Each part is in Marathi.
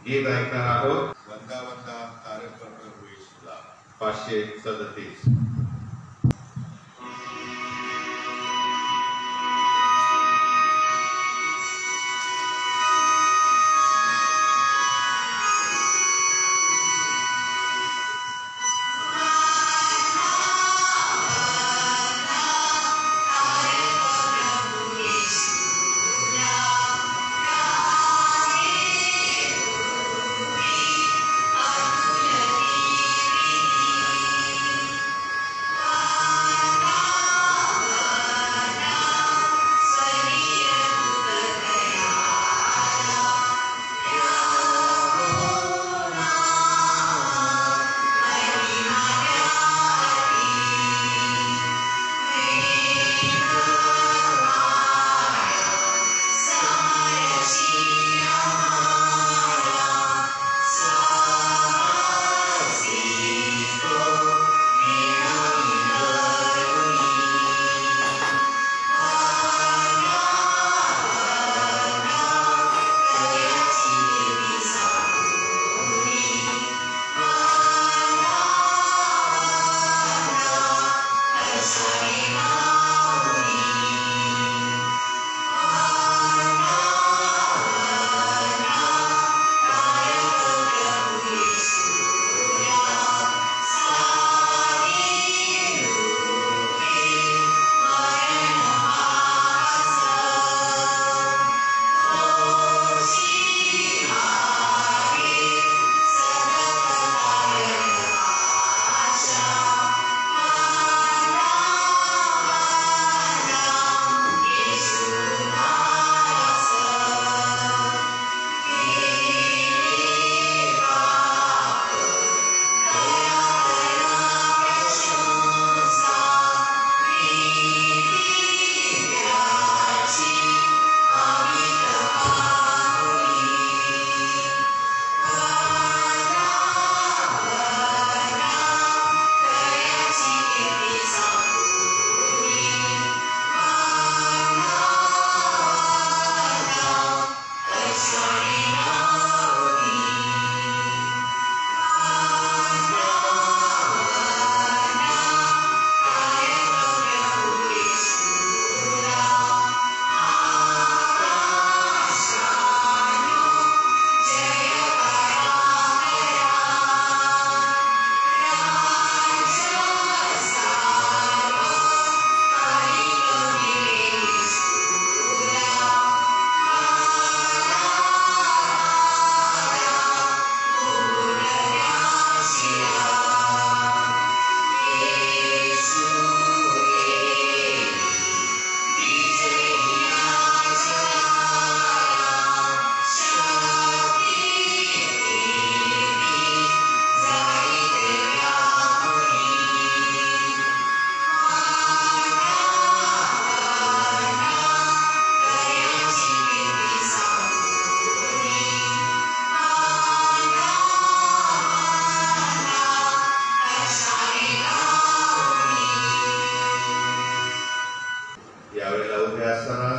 गीत ऐकणार आहोत. वंदा वंदा तारक प्रभू येशूला 537.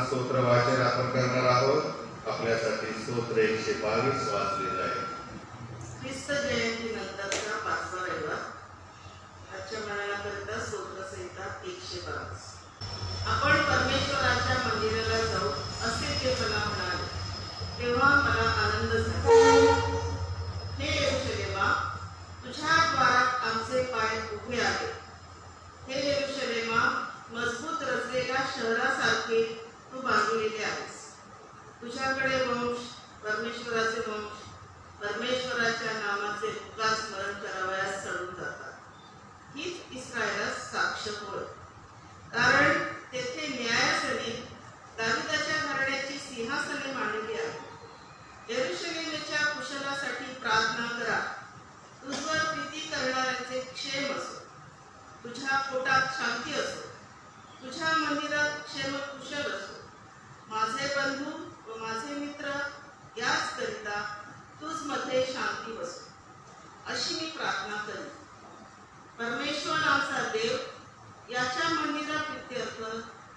स्तोत्र वाचन आपण करणार आहोत. आपल्यासाठी स्तोत्र 122 वाचले जाईल. ख्रिस्त जयंती नंतरचा 5वा रविवार. आजच्या मनाकरिता स्तोत्र संहिता 122. आपण परमेश्वराच्या मंदिराला जाऊ असे ते मला म्हणाले, तेव्हा मला आनंद झाला. हे यरूशलेमा, तुझ्या द्वारात आमचे पाय उभे आहेत. हे यरूशलेमा, मजबूत रचलेल्या शहरासारखे तू बांधलेले आहेस. तुझ्याकडे वंश, परमेश्वराचे वंश, परमेश्वराच्या नामाचे उद्गार स्मरण करावयास चढून जातात. हीच इस्रायलास साक्ष होय, कारण तेथे न्यायासने दाविदाच्या घराण्याची सिंहासने मांडली आहेत. यरूशलेमेच्या कुशलासाठी प्रार्थना करा. तुझवर प्रीती करणाऱ्यांचे क्षेम असो. तुझ्या पोटात शांती असो. तुझ्या मंदिरात क्षेम कुशल असो. माझे बंधू व माझे मित्र, याच करिता तुझ मध्ये शांती बसो, अशी मी प्रार्थना करी. परमेश्वर आमचा देव, याच्या मंदिराप्रित्यर्थ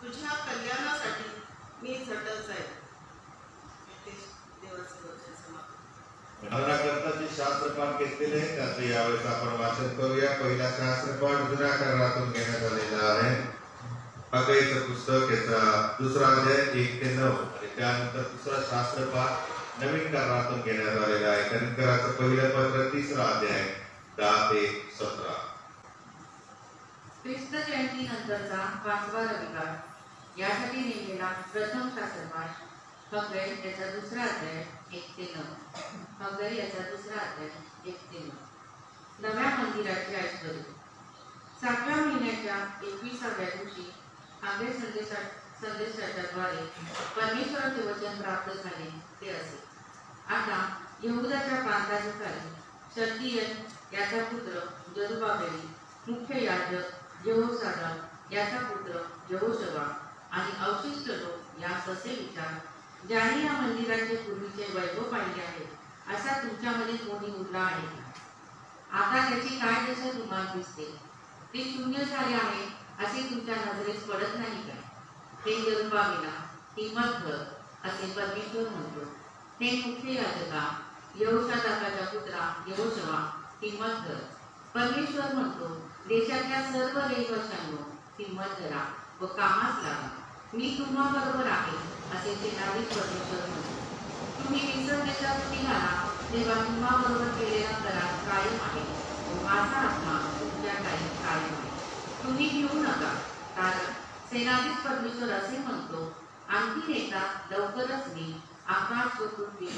तुझ्या कल्याणासाठी मी झटत जाईल. देवाचे वचन समाप्त. करता जे शास्त्रपाठ घेतलेले आहे त्याचे यावेळेस आपण वाचन करूया. पहिला शास्त्रपाठ जुन्या करारातून घेण्यात आलेला आहे. हग्गाईचं पुस्तक याचा 2रा अध्याय 1 ते 9 आणि त्यानंतर दुसरा शास्त्रपाठ नवीन करारातून घेण्यात आलेला आहे. कनिकराचं पहिलं पत्र 3रा अध्याय 10 ते 17. ख्रिस्त जयंतीनंतरचा 5वा रविवार यासाठी नेमलेला प्रथम शास्त्रपाठ हग्गाई याचा 2रा अध्याय 1 ते 9. हग्गाई याचा 2रा अध्याय 1 ते 9. नव्या मंदिराची ऐश्वर्य. 7व्या महिन्याच्या 21व्या दिवशी हग्गाई संदेशाच्या द्वारे परमेश्वराचे वचन प्राप्त झाले ते असे. आता यहुदाच्या प्रांताधिकारी शल्तियल याचा पुत्र जरुबाबेल, मुख्य याजक यहोसादाक याचा पुत्र यहोशवा आणि अवशिष्ट लोक यास असे विचार, ज्याने या मंदिराचे पूर्वीचे वैभव पाहिले आहे असा तुमच्यामध्ये कोणी उरला आहे का? आता त्याची काय दशा तुम्हाला दिसते? ते शून्य झाले आहे असे तुमच्या नजरेस पडत नाही काय? हे जरुबाबेला हिम्मत धर असे परमेश्वर म्हणतो. हे मुख्य याजका यहोसादाकाचा पुत्रा यहोशवा हिम्मत धर. परमेश्वर म्हणतो, देशातल्या सर्व रहिवाशांनो हिम्मत धरा व कामास लागा. मी तुम्हा बरोबर आहे असे सेनाधीश परमेश्वर म्हणतो. तुम्ही मिस्र देशात निघाला तेव्हा तुम्हा बरोबर केलेला करार कायम आहे व माझा आत्मा तुमच्या कायम आहे. तुम्ही भिवू नका, कारण सेनाधीश परमेश्वर असे म्हणतो, आणखी एकदा लवकरच मी आकाश व पृथ्वी,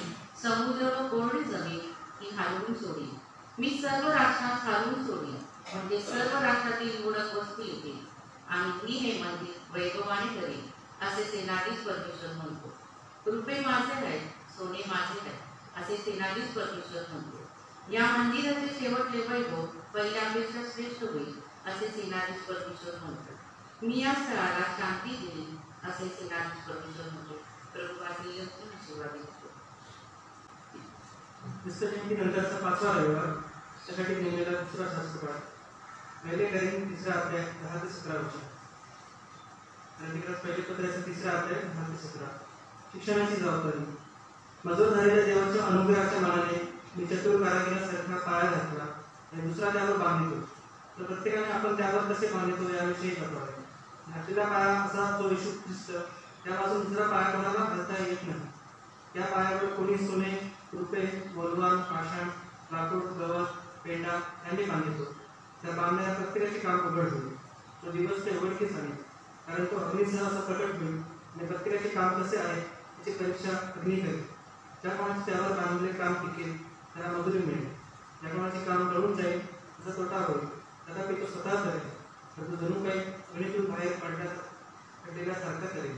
समुद्र व कोरडी जमीन ही हलवून सोडीन. मी सर्व राष्ट्रात हलवून सोडीन, म्हणजे सर्व राष्ट्रातील मोडक वस्तू येतील आणि मी हे मंदिर वैभवाने करेन असे सेनाधीश परमेश्वर म्हणतो. रुपे माझे आहेत, सोने माझे आहे असे सेनाधीश परमेश्वर म्हणतो. या मंदिराचे शेवटचे वैभव पहिल्यापेक्षा श्रेष्ठ होईल असे सेनाधीश परमेश्वर म्हणतो. मी या स्थळाला शांती देईन असे सेनाधीश परमेश्वर म्हणतो. प्रभू आपली आशीर्वाद देतो. ख्रिस्त जयंतीनंतरचा 5वा रविवार त्यासाठी नेमलेला 2रा शास्त्रपाठ पहिले करीन 3रा अध्याय 10 ते 17 वचन. पहिले पत्राचा 3रा अध्याय 10 ते 17. शिक्षणाची जबाबदारी. मजूर झालेल्या देवाच्या अनुग्रहाच्या मानाने मी चतुर कारागिरासारखा पाया घातला आणि दुसरा त्यावर बांधितो. तर प्रत्येकाने आपण त्यावर कसे बांधितो याविषयी कळवावे. घातलेला पाया असा जो येशू ख्रिस्त, त्यापासून दुसरा पाया कोणाला घालता येत नाही. या पायावर कोणी सोने, रुपे, मौल्यवान, पाषाण, लाकूड, गवत, पेंडा यांनी बांधितो. त्या बांधणाऱ्या प्रत्येकाचे काम उघड होईल. तो दिवस ते उघडकीस आणेल, कारण तो अग्नीसह असं प्रकट होईल आणि प्रत्येकाचे काम कसे आहे याची परीक्षा अग्नी करेल. ज्या कोणाचे त्यावर बांधलेले काम टिकेल त्याला मजुरी मिळेल. ज्या कोणाचे काम गळून जाईल त्याचा तोटा होईल. तथापि तो स्वतः करेल, तर तो जणू काही अग्नीतून बाहेर पडलेल्यासारखा करेल.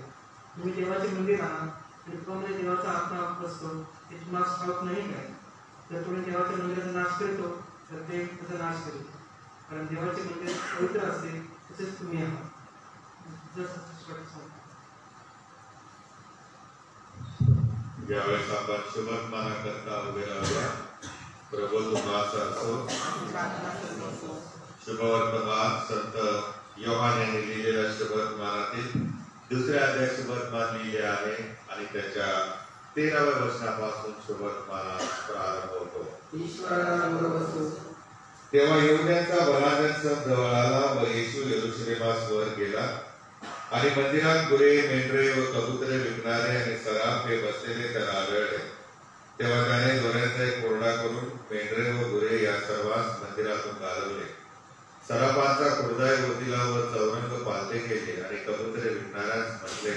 तुम्ही देवाचे मंदिर आहात आणि तुम्हाला देवाचा आत्मा बसतो हे तुम्हाला ठाऊक नाही काय? जर तुम्ही देवाच्या मंदिराचा नाश करतो तर ते त्याचा नाश करेल, कारण देवाचे मंदिर पवित्र असते तसेच तुम्ही आहात. ज्यावेळेस आपण शुभवर्तमाना करता उभे राहूया. प्रभू तुम्हाला असो. शुभवर्तमान संत योहान यांनी लिहिलेल्या शुभवर्तमानातील 2ऱ्या अध्याय शुभवर्तमान लिहिले आहे आणि त्याच्या 13व्या वचनापासून शुभवर्तमानात प्रारंभ होतो. तेव्हा यहुद्यांचा बलाढ्य सण जवळ आला व येशू यरूशलेमास वर गेला आणि मंदिरात गुरे, मेंढरे व कबुतरे विकणारे आणि सराफे बसलेले त्याला आढळले. तेव्हा त्याने दोऱ्याचा एक कोरडा करून मेंढरे व गुरे या सर्वांस मंदिरातून घालवले. सराफांचा खुर्दाय वतीला व चौरंग पालथे केले आणि कबुतरे विकणाऱ्यास म्हटले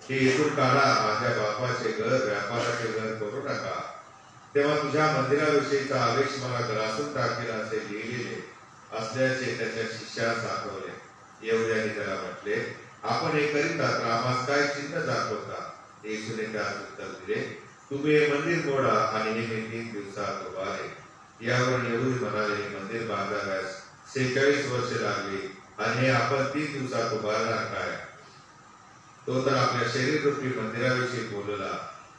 की येथून काढा, माझ्या बापाचे घर व्यापाराचे घर करू नका. तेव्हा तुझ्या मंदिराविषयीचा आवेश मला ग्रासून टाकेल असे लिहिलेले असल्याचे त्याच्या शिष्यास दाखवले. यहुद्यांनी त्याला म्हटले, आपण हे करीता तर आम्हास काय चिन्ह दाखवता? येशूने त्यास उत्तर दिले, तुम्ही हे मंदिर मोडा आणि हे मी 3 दिवसात उभारेन. यावर यहुदी म्हणाले, मंदिर बांधाव्यास 46 वर्षे लागली आणि हे आपण 3 दिवसात उभारणार काय? तो तर आपल्या शरीररूपी मंदिराविषयी बोलला.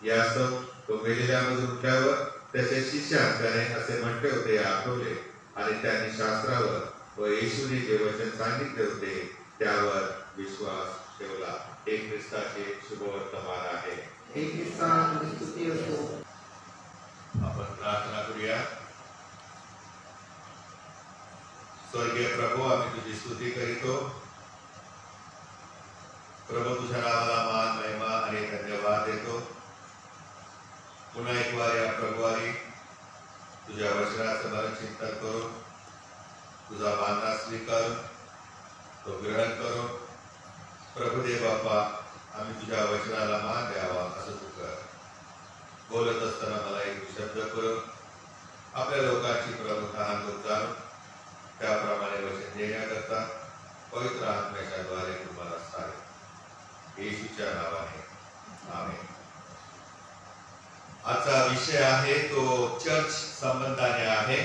यास्तव तो मेलेल्यामधून उठल्यावर त्याच्या शिष्यास त्याने असे म्हटले होते हे आठवले आणि त्यांनी शास्त्रावर व येशूने जे वचन सांगितले होते त्यावर विश्वास ठेवला. हे ख्रिस्ताचे शुभवर्तमान आहे. आपण प्रार्थना करूया. स्वर्गीय प्रभू, आम्ही तुझी स्तुती करीतो. प्रभू, तुझ्या नावाला मान, महिमा आणि धन्यवाद देतो. पुन्हा एक बार या प्रभुवारी तुझ्या वचनाचं मन चिंतन करून तुझा मानना स्वीकार तो ग्रहण करो. प्रभुदेव बाप्पा, आम्ही तुझ्या वचनाला मान द्यावा असं तू कर. बोलत असताना मला एक शब्द करून आपल्या लोकांची प्रमुख हात जाणून त्याप्रमाणे वचन देण्याकरता पवित्र आत्म्याच्या द्वारे तुम्हाला सांगेल. येशूच्या नावाने आमेन. आजचा विषय आहे तो चर्च संबंधाने आहे.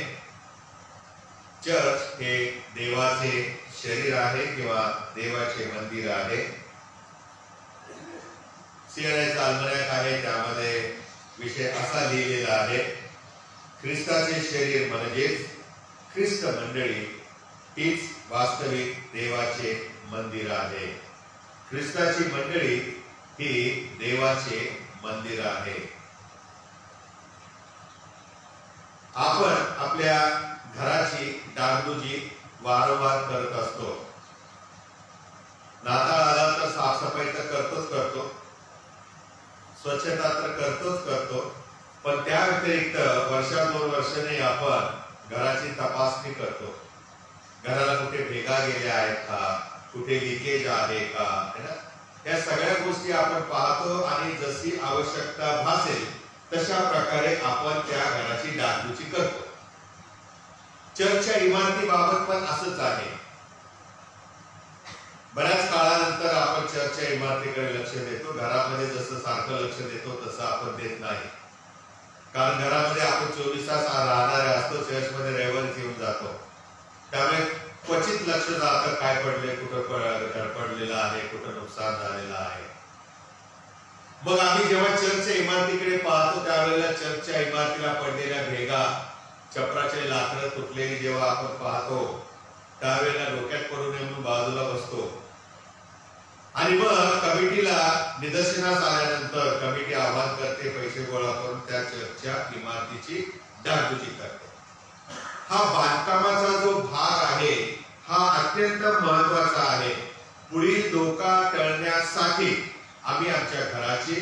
चर्च हे देवाचे शरीर आहे किंवा देवाचे मंदिर आहे. सीएनआयचा अल्मनॅक आहे, त्यामध्ये विषय असा लिहिलेला आहे, ख्रिस्ताचे शरीर म्हणजेच ख्रिस्त मंडळी हीच वास्तविक देवाचे मंदिर आहे. ख्रिस्ताची मंडळी ही देवाचे मंदिर आहे. आपण आपल्या घराची डागडुजी वारंवार करत असतो. नाताळ आला तर साफसफाई तर करतो, स्वच्छता तर करतो, पण त्या व्यतिरिक्त वर्षा 2 वर्षांनी आपण घराची तपासणी करतो. घराला कुठे भेगा गेल्या आहेत का, कुठे लिकेज आहे का, है ना? या सगळ्या गोष्टी आपण पाहतो आणि जशी आवश्यकता भासेल तशा प्रकारे आपण त्या घराची डागडुजी करतो. चर्चच्या इमारतीबाबत पण असंच आहे. बऱ्याच काळानंतर आपण चर्चच्या इमारतीकडे लक्ष देतो. घरामध्ये जसं सारखं लक्ष देतो तसं आपण देत नाही, कारण घरामध्ये आपण 24 तास राहणारे असतो. चर्चमध्ये रविवारी येऊन जातो, त्यामुळे क्वचित लक्ष जातं काय पडले, कुठं पडलेलं आहे, कुठं नुकसान झालेलं आहे. मग आम्ही जेव्हा चर्चच्या इमारतीकडे पाहतो त्यावेळेला चर्चच्या इमारतीला पडलेल्या भेगा, छपराचे लाकडं तुटलेली जेव्हा आपण पाहतो त्यावेळेला डोक्यात पडू नये म्हणून बाजूला बसतो. आणि मग कमिटीला निदर्शनास आल्यानंतर कमिटी आवाहन करते, पैसे गोळा करून त्या चर्चच्या इमारतीची डागडुजी करते. हा बांधकामाचा जो भाग आहे हा अत्यंत महत्वाचा आहे. पुढील धोका टळण्यासाठी आम्ही आमच्या घराची,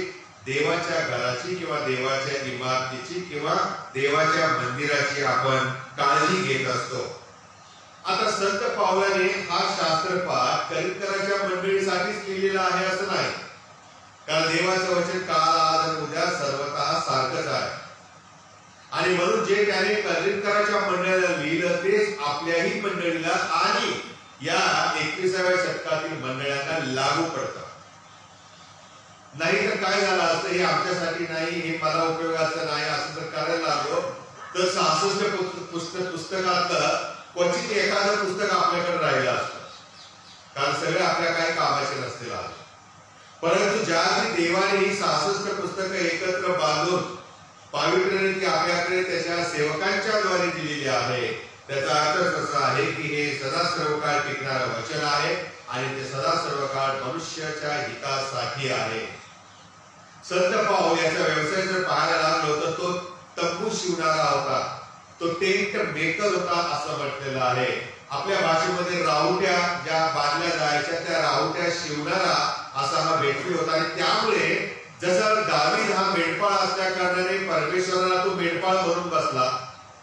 देवाच्या घराची किंवा देवाच्या इमारतीची किंवा देवाच्या मंदिराची आपण काळजी घेत असतो. आता संत पावलाने हा शास्त्रपाठ करिंथराच्या मंडळीसाठीच लिहिलेला आहे असं नाही, कारण देवाचं वचन काल, आज आणि उद्या सर्वतः सारखंच आहे. आणि म्हणून जे त्याने करिंथराच्या मंडळीला लिहिलं तेच आपल्याही मंडळीला आणि या 21व्या शतकातील मंडळांना लागू पडतं. नाही तर काय झालं असतं, हे आमच्यासाठी नाही, हे मला उपयोगाचं नाही असं जर करायला लागलो तर 66 पुस्तकातलं क्वचित एखादं पुस्तक आपल्याकडे राहिलं असतं, कारण सगळे आपल्या काही कामाचे नसतील. परंतु ज्या देवाने ही 66 पुस्तकं एकत्र बांधून पवित्र रीती आपल्याकडे त्याच्या सेवकांच्या द्वारे दिलेली आहे, त्याचा अर्थ असा आहे की हे सदा सर्व काळ टिकणारं वचन आहे आणि ते सदा सर्व काळ मनुष्याच्या हितासाठी आहे. संत पाऊल याचा व्यवसाय जर पाहायला लागलो तर तो तंबू शिवणारा होता, तो टेंट मेकर होता असं म्हटलेलं आहे. आपल्या भाषेमध्ये राहुट्या ज्या बांधल्या जायच्या त्या राहुट्या शिवणारा असा हा व्यक्ती होता. आणि त्यामुळे जसं दावीद हा मेंढपाळ असल्या कारणाने परमेश्वराला तो मेंढपाळ म्हणून बसला,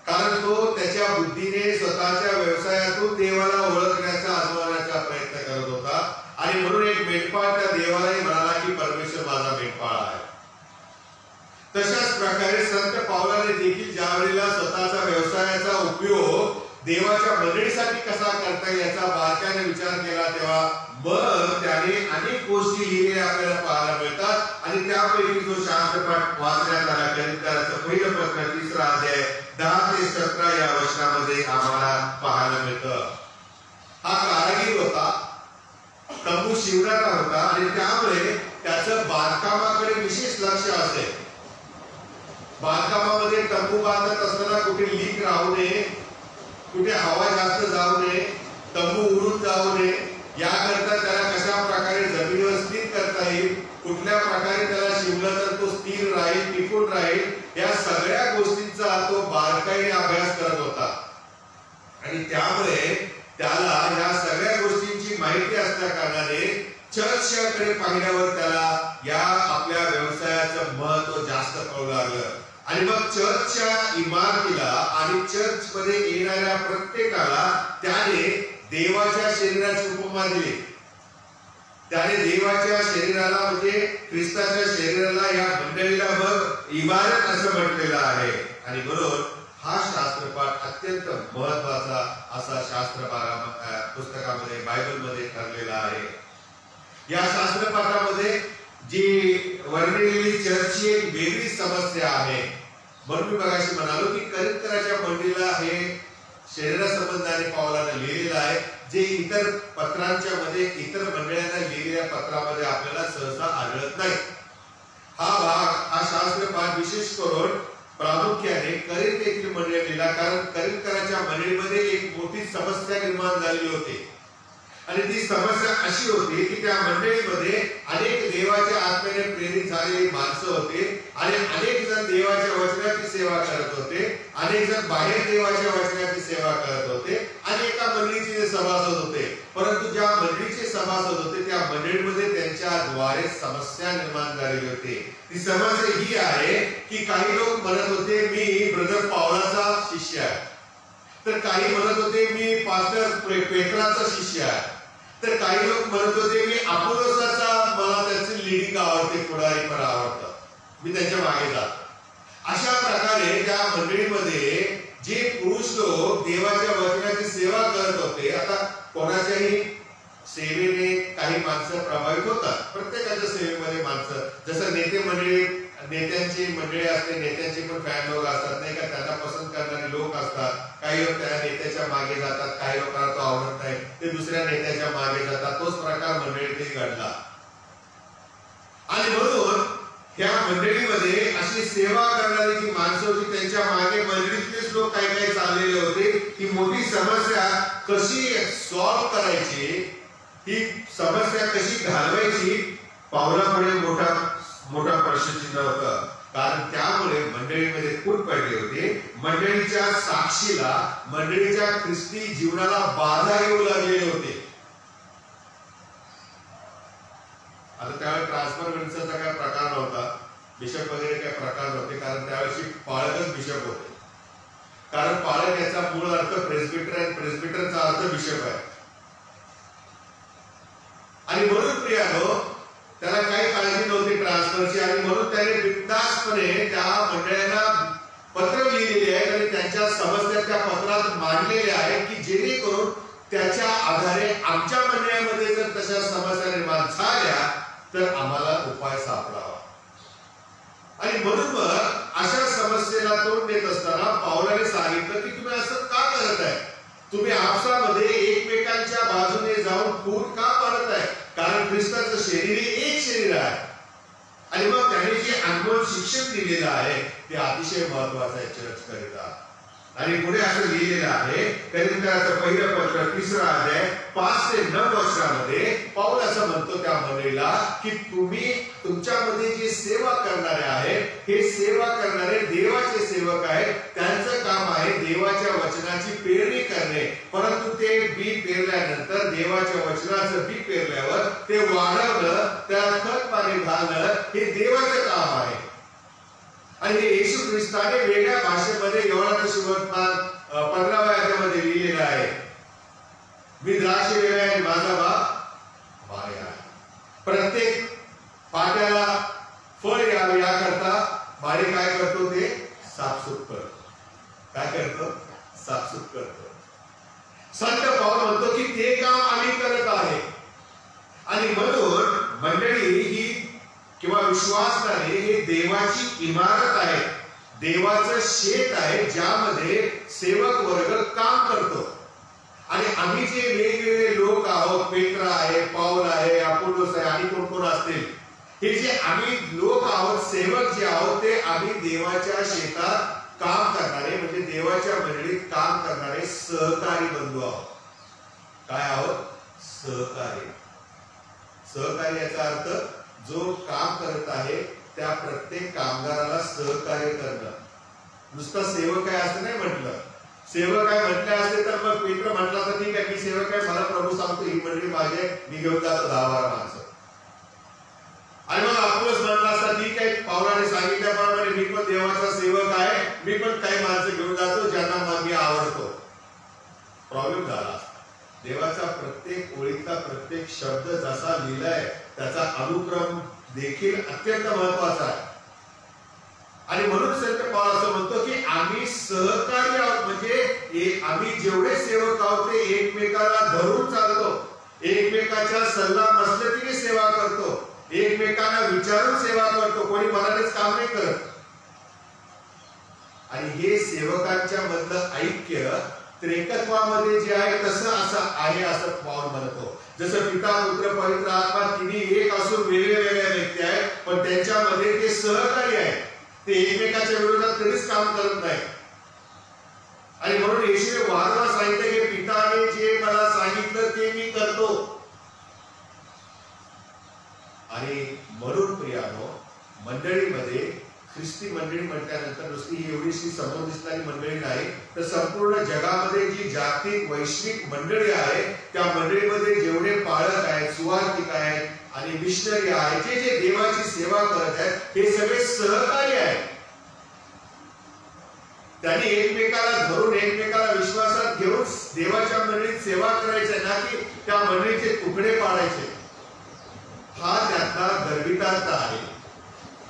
कारण तो त्याच्या बुद्धीने स्वतःच्या व्यवसायातून देवाला ओळखण्याचा, आजमावण्याचा प्रयत्न करत होता. आणि म्हणून एक मेंढपाळ त्या देवालाही म्हणाला की परमेश्वर माझा मेंढपाळ आहे. तशाच प्रकारे संत पावलाने देखील ज्या वेळेला स्वतःचा व्यवसायाचा उपयोग देवाच्या मंडळीसाठी कसा करता येईल याचा बारकाईने विचार केला, तेव्हा मग त्याने अनेक गोष्टी लिहिलेल्या आपल्याला पाहायला मिळतात. आणि त्यापैकी जो शास्त्रपाठ वाचण्यात आला करिंथराचं पहिलं पत्र 3रा अध्याय 10 ते 17 या वचनामध्ये आम्हाला पाहायला मिळतं. हा कारागीर होता, तंबू शिवणारा होता आणि त्यामुळे त्याचं बांधकामाकडे विशेष लक्ष असेल. बांधकामामध्ये तंबू बांधत असताना कुठे लीक राहू नये, कुठे हवा जास्त जाऊ नये, तंबू उडून जाऊ नये, याकरता त्याला कशा प्रकारे जमिनीवर स्थिर करता येईल, कुठल्या प्रकारे त्याला शिवलं तर तो स्थिर राहील, टिकून राहील, या सगळ्या गोष्टींचा तो बारकाईने अभ्यास करत होता आणि त्यामुळे त्याला या सगळ्या गोष्टींची माहिती असल्या कारणाने चर्चकडे पाहिल्यावर त्याला या आपल्या व्यवसायाचं महत्व जास्त कळू लागलं आणि मग चर्चच्या इमारतीला आणि चर्च मध्ये येणाऱ्या प्रत्येकाला त्याने देवाच्या शरीराची उपमा दिली. त्याने देवाच्या शरीराला म्हणजे ख्रिस्ताच्या शरीराला या मंडळीला मग इमारत असं म्हटलेलं आहे आणि म्हणून हा शास्त्रपाठ अत्यंत महत्वाचा असा पुस्तकामध्ये बायबलमध्ये ठरलेला आहे. या शास्त्रपाठामध्ये जी वर्णिलेली चर्चची एक वेगळी समस्या आहे. म्हणून मी मगाशी म्हणालो की करिंथच्या मंडळीला हे शरीरासंबंधाने पावलाने लिहिलेलं आहे, जे इतर पत्रांच्या मध्ये इतर मंडळांना लिहिलेल्या पत्रामध्ये आपल्याला सहसा आढळत नाही. हा भाग हा शास्त्रपाठ विशेष करून प्रामुख्याने करिंथ येथील मंडळीला, कारण करिंथच्या मंडळीमध्ये एक मोठी समस्या निर्माण झालेली होती आणि ती समस्या अशी होती की त्या मंडळीमध्ये अनेक देवाच्या आत्म्याने प्रेरित झालेली माणसं होते आणि अनेक जण देवाच्या वचनाची सेवा करत होते, अनेक जण बाहेर देवाच्या वचनाची सेवा करत होते आणि एका मंडळीचे जे सभासद होते. परंतु ज्या मंडळीचे सभासद होते त्या मंडळीमध्ये त्यांच्याद्वारे समस्या निर्माण झालेली होती. ती समस्या ही आहे की काही लोक म्हणत होते मी ब्रदर पावलाचा शिष्य आहे, तर काही म्हणत होते मी पास्टर पेत्राचा शिष्य आहे, तर काही लोक म्हणत होते मी अपोलोसाचा, मला त्याची लिडिंग आवडते, पुढारी पण आवडतं, मी त्यांच्या मागे जातो. अशा प्रकारे त्या मंडळीमध्ये जे पुरुष लोक देवाच्या वचनाची सेवा करत होते, आता कोणाच्याही सेवेने काही माणसं प्रभावित होतात, प्रत्येकाच्या सेवेमध्ये माणसं, जसं नेते मंडळी, नेत्यांची मंडळी असते, नेत्यांचे पण फॅन लोक असतात नाही का, त्यांना पसंत करणारे लोक असतात. काही लोक त्या नेत्याच्या मागे जातात, काही लोकांना तो आवडत नाही, ते दुसऱ्या नेत्याच्या मागे जातात. तोच प्रकार मंडळीतही घडला आणि म्हणून ह्या मंडळीमध्ये अशी सेवा करणारी जी माणसं होती त्यांच्या मागे मंडळीतलेच लोक काही काही चाललेले होते. ही मोठी समस्या कशी सॉल्व्ह करायची, ही समस्या कशी घालवायची, पावलापुढे मोठा प्रश्नचिन्ह होतं. कारण त्यामुळे मंडळीमध्ये फूट पडली होती. मंडळीच्या साक्षीला, मंडळीच्या ख्रिस्ती जीवनाला बाधा येऊ लागलेले होते. आता त्यावेळी ट्रान्सफॉर्मेशनचा काय प्रकार नव्हता, बिशप वगैरे काय प्रकार नव्हते, कारण त्यावेळी पाळकच बिशप होते. कारण पाळक याचा मूळ अर्थ प्रेस्बिटर आणि प्रेस्बिटरचा अर्थ बिशप आहे. आणि म्हणून प्रियानो त्याला काही काळजी नव्हती ट्रान्सफरची आणि म्हणून त्याने बिनधास्तपणे त्या मंडळांना पत्र लिहिलेले आहेत आणि त्यांच्या समस्या त्या पत्रात मांडलेल्या आहेत की जेणेकरून त्याच्या आधारे आमच्या मंडळामध्ये जर तशा समस्या निर्माण झाल्या तर आम्हाला उपाय सापडावा. आणि म्हणून मग अशा समस्येला तोंड देत असताना पावलाने सांगितलं की तुम्ही असं का करत आहे, तुम्ही आपसामध्ये एकमेकांच्या बाजूने जाऊन फूट का पाडत आहे, कारण ख्रिस्ताचं शरीर एक शरीर आहे. आणि मग त्याने जे अनमोल शिक्षण दिलेलं आहे ते अतिशय महत्वाचं आहे चर्च करिता. आणि पुढे असं लिहिलेलं आहे करिंथचं पहिलं पत्र 3रा अध्याय 5 ते 9 वचनामध्ये पाऊल असं म्हणतो त्या मंडळीला की तुम्ही तुमच्यामध्ये जे सेवा करणारे आहेत, हे सेवा करणारे देवाचे सेवक आहेत. त्यांचं काम आहे देवाच्या वचनाची पेरणी करणे, परंतु ते बी पेरल्यानंतर देवाच्या वचनाचं बी पेरल्यावर ते वाढवणं, त्याला खत पाणी घालणं हे देवाचं काम आहे. आणि हे येशू ख्रिस्ताने वेगळ्या भाषेमध्ये योहानच्या सुवर्तमान 15व्या अध्यायामध्ये लिहिलेलं आहे, मी द्राक्ष वेल आहे आणि माझा बाप माळे आहे. प्रत्येक पाट्याला फळ यावे याकरता माळी काय करतो, ते साफसूफ करतो. काय करतो? साफसूफ करतो. संत पाऊल म्हणतो की ते काम आम्ही करत आहे. आणि म्हणून मंडळी ही किंवा विश्वासणारे हे देवाची इमारत आहे, देवाचं शेत आहे, ज्यामध्ये सेवक वर्ग काम करतो. आणि आम्ही जे वेगवेगळे लोक आहोत, पेत्रा आहे, पाऊल आहे, अपोलोस आहे आणि कोण कोण असतील, हे जे आम्ही लोक आहोत, सेवक जे आहोत, ते आम्ही देवाच्या शेतात काम करणारे म्हणजे देवाच्या मंडळीत काम करणारे सहकारी बंधू आहोत. काय आहोत? सहकारी. सहकारी याचा अर्थ जो काम करत आहे त्या प्रत्येक कामगाराला सहकार्य करणं. नुसतं सेवक आहे असं नाही म्हटलं. सेवक आहे म्हटले असते तर मग पेत्र म्हटलं तर ठीक आहे, मी सेवक आहे, मला प्रभू सांगतो ही मंडळी माझी आहे, मी घेऊन जातो 10-12 माणसं. आणि मग अपोलोस म्हटला असता ठीक आहे, पावलाने सांगितल्याप्रमाणे मी पण देवाचा सेवक आहे, मी पण काही माणसं घेऊन जातो ज्यांना मग मी आवडतो. प्रॉब्लेम झाला. देवाचा प्रत्येक ओळीचा प्रत्येक शब्द जसा लिहिलाय त्याचा अनुक्रम देखील अत्यंत महत्वाचा आहे. आणि म्हणून संत पौल असं म्हणतो की आम्ही सहकारी आहोत, म्हणजे आम्ही जेवढे सेवक आहोत ते एकमेकाला धरून चालतो, एकमेकाच्या सल्ला मसलतीने सेवा करतो, एकमेकांना विचारून सेवा करतो, कोणी मनानेच काम नाही करत. आणि हे सेवकांच्या मधलं ऐक्य त्रेकत्वामध्ये जे आहे तसं असं आहे असं पौल म्हणतो. जसं पिता पुत्र पवित्र आत्मा तिन्ही एक असून वेगवेगळ्या व्यक्ती आहेत, पण त्यांच्यामध्ये ते सहकारी आहेत, ते एकमेकाच्या विरोधात कधीच काम करत नाही. आणि म्हणून येशूने वारंवार सांगितलं की पिताने जे मला सांगितलं ते मी करतो. आणि म्हणून प्रियानो, मंडळीमध्ये ख्रिस्ती मंडळी म्हटल्यानंतर नुसती ही एवढीशी समोर दिसणारी मंडळी नाही, तर संपूर्ण जगामध्ये जी जागतिक वैश्विक मंडळी आहे त्या मंडळीमध्ये जेवढे पाळक आहेत, सुवार्तिक आहेत आणि मिशनरी आहेत, जे जे देवाची सेवा करत आहेत, हे सगळे सहकारी आहेत. त्यांनी एकमेकाला धरून एकमेकाला विश्वासात घेऊन देवाच्या मंडळीत सेवा करायची, ना की त्या मंडळीचे तुकडे पाडायचे. हा त्यातला गर्वितार्थ आहे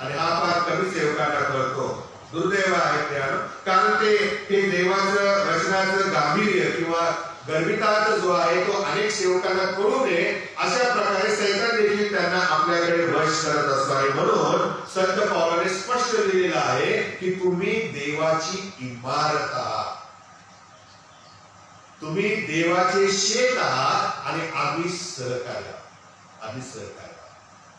आणि हा फार कमी सेवकांना कळतो. दुर्दैव आहे त्यानं, कारण ते देवाचं वचनाचं गांभीर्य किंवा गर्वितार्थ जो आहे तो अनेक सेवकांना कळू नये अशा प्रकारे सैतान देखील त्यांना आपल्याकडे वश करत असतो. आणि म्हणून संत पौलाने स्पष्ट लिहिलेलं आहे की तुम्ही देवाची इमारत आहात, तुम्ही देवाचे शेत आहात आणि आम्ही सहकारी,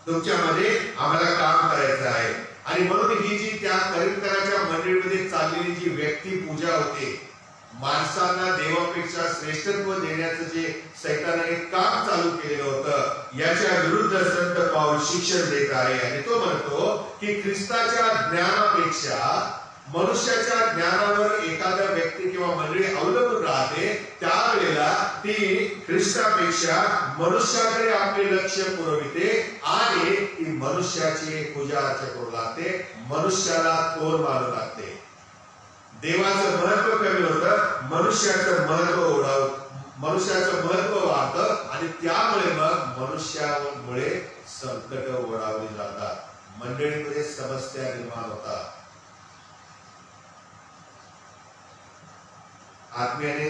तुमच्यामध्ये आम्हाला काम करायचं आहे. आणि म्हणून ही जी त्या करिंथच्या मंडळीमध्ये चाललेली जी व्यक्ती पूजा होते, माणसांना देवापेक्षा श्रेष्ठत्व देण्याचं जे सैतानाने काम चालू केलेलं होतं, याच्या विरुद्ध संत पौल शिक्षण देत आहे. आणि तो म्हणतो की ख्रिस्ताच्या ज्ञानापेक्षा मनुष्याच्या ज्ञानावर एखादा व्यक्ती किंवा मंडळी अवलंबून राहते, त्यावेळेला ती ख्रिस्तापेक्षा मनुष्याकडे आपले लक्ष पुरविते आणि ती मनुष्याची पूजा अर्चा करू लागते, मनुष्याला थोर मानू लागते. देवाचं महत्व कमी होतं, मनुष्याचं महत्व वाढतं आणि त्यामुळे मग मनुष्यामुळे संकट ओढावली जातात, मंडळीमध्ये समस्या निर्माण होतात. आत्म्याने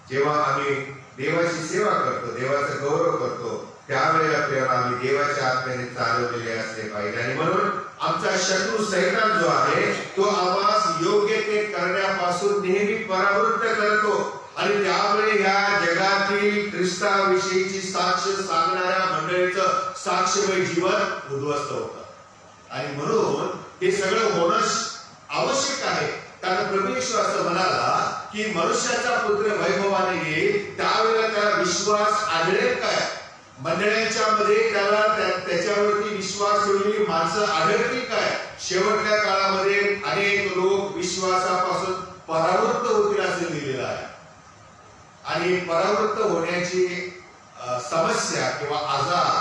जेव्हा आम्ही देवाची सेवा करतो, देवाचा गौरव करतो, त्यावेळेला आम्ही देवाच्या आत्म्याने चालवलेले असले पाहिजे. आणि म्हणून आमचा शत्रू सैतान जो आहे तो आम्हाला योग्य ते करण्यापासून नेहमी परावृत्त करतो आणि त्यामुळे या जगातील ख्रिस्ताविषयीची साक्ष सांगणाऱ्या मंडळीचं साक्षमय जीवन उद्ध्वस्त होतं. आणि म्हणून हे सगळं होणं आवश्यक आहे, कारण प्रभू येशू असं म्हणाला की मनुष्याचा पुत्र वैभवाने येईल, त्यावेळेला त्याला विश्वास आढळेल काय? मंडळांच्या मध्ये त्याला त्याच्यावरती विश्वास ठेवलेली माणसं आढळतील काय? शेवटच्या काळामध्ये अनेक लोक विश्वासापासून परावृत्त होतील असे लिहिलेलं आहे. आणि परावृत्त होण्याची समस्या किंवा आजार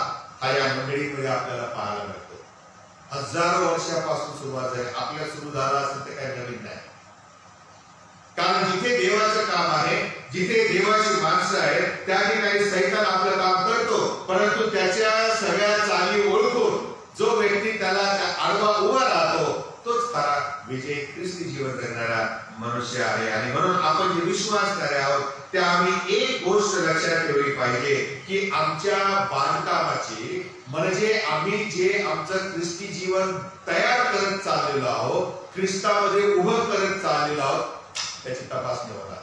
हा या मंडळीमध्ये आपल्याला पाहायला मिळतो. हजारो वर्षापासून सुरुवात झाली, आपल्या सुरू झाला असेल ते काही नवीन नाही. कारण जिथे देवाचं काम आहे, जिथे देवाची माणसं आहेत, त्या ठिकाणी सैतान आपलं काम करतो, परंतु त्याच्या सगळ्या चाली ओळखून जो व्यक्ती त्याला आडवा उभा राहतो तोच खरा विजय ख्रिस्ती जीवन जगणारा मनुष्य आहे. आणि म्हणून आपण जे विश्वासणारे आहोत त्या आम्ही एक गोष्ट लक्षात ठेवली पाहिजे की आमच्या बांधकामाची, म्हणजे आम्ही जे आमचं ख्रिस्ती जीवन तयार करत चाललेलो आहोत, ख्रिस्तामध्ये उभं करत चाललेलो आहोत, त्याची तपासणी होणार,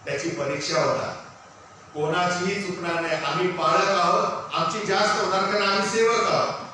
त्याची परीक्षा होणार, कोणाचीही चुकणार नाही. आम्ही पाळक आहोत, आमची जास्त होणार कारण आम्ही सेवक आहोत.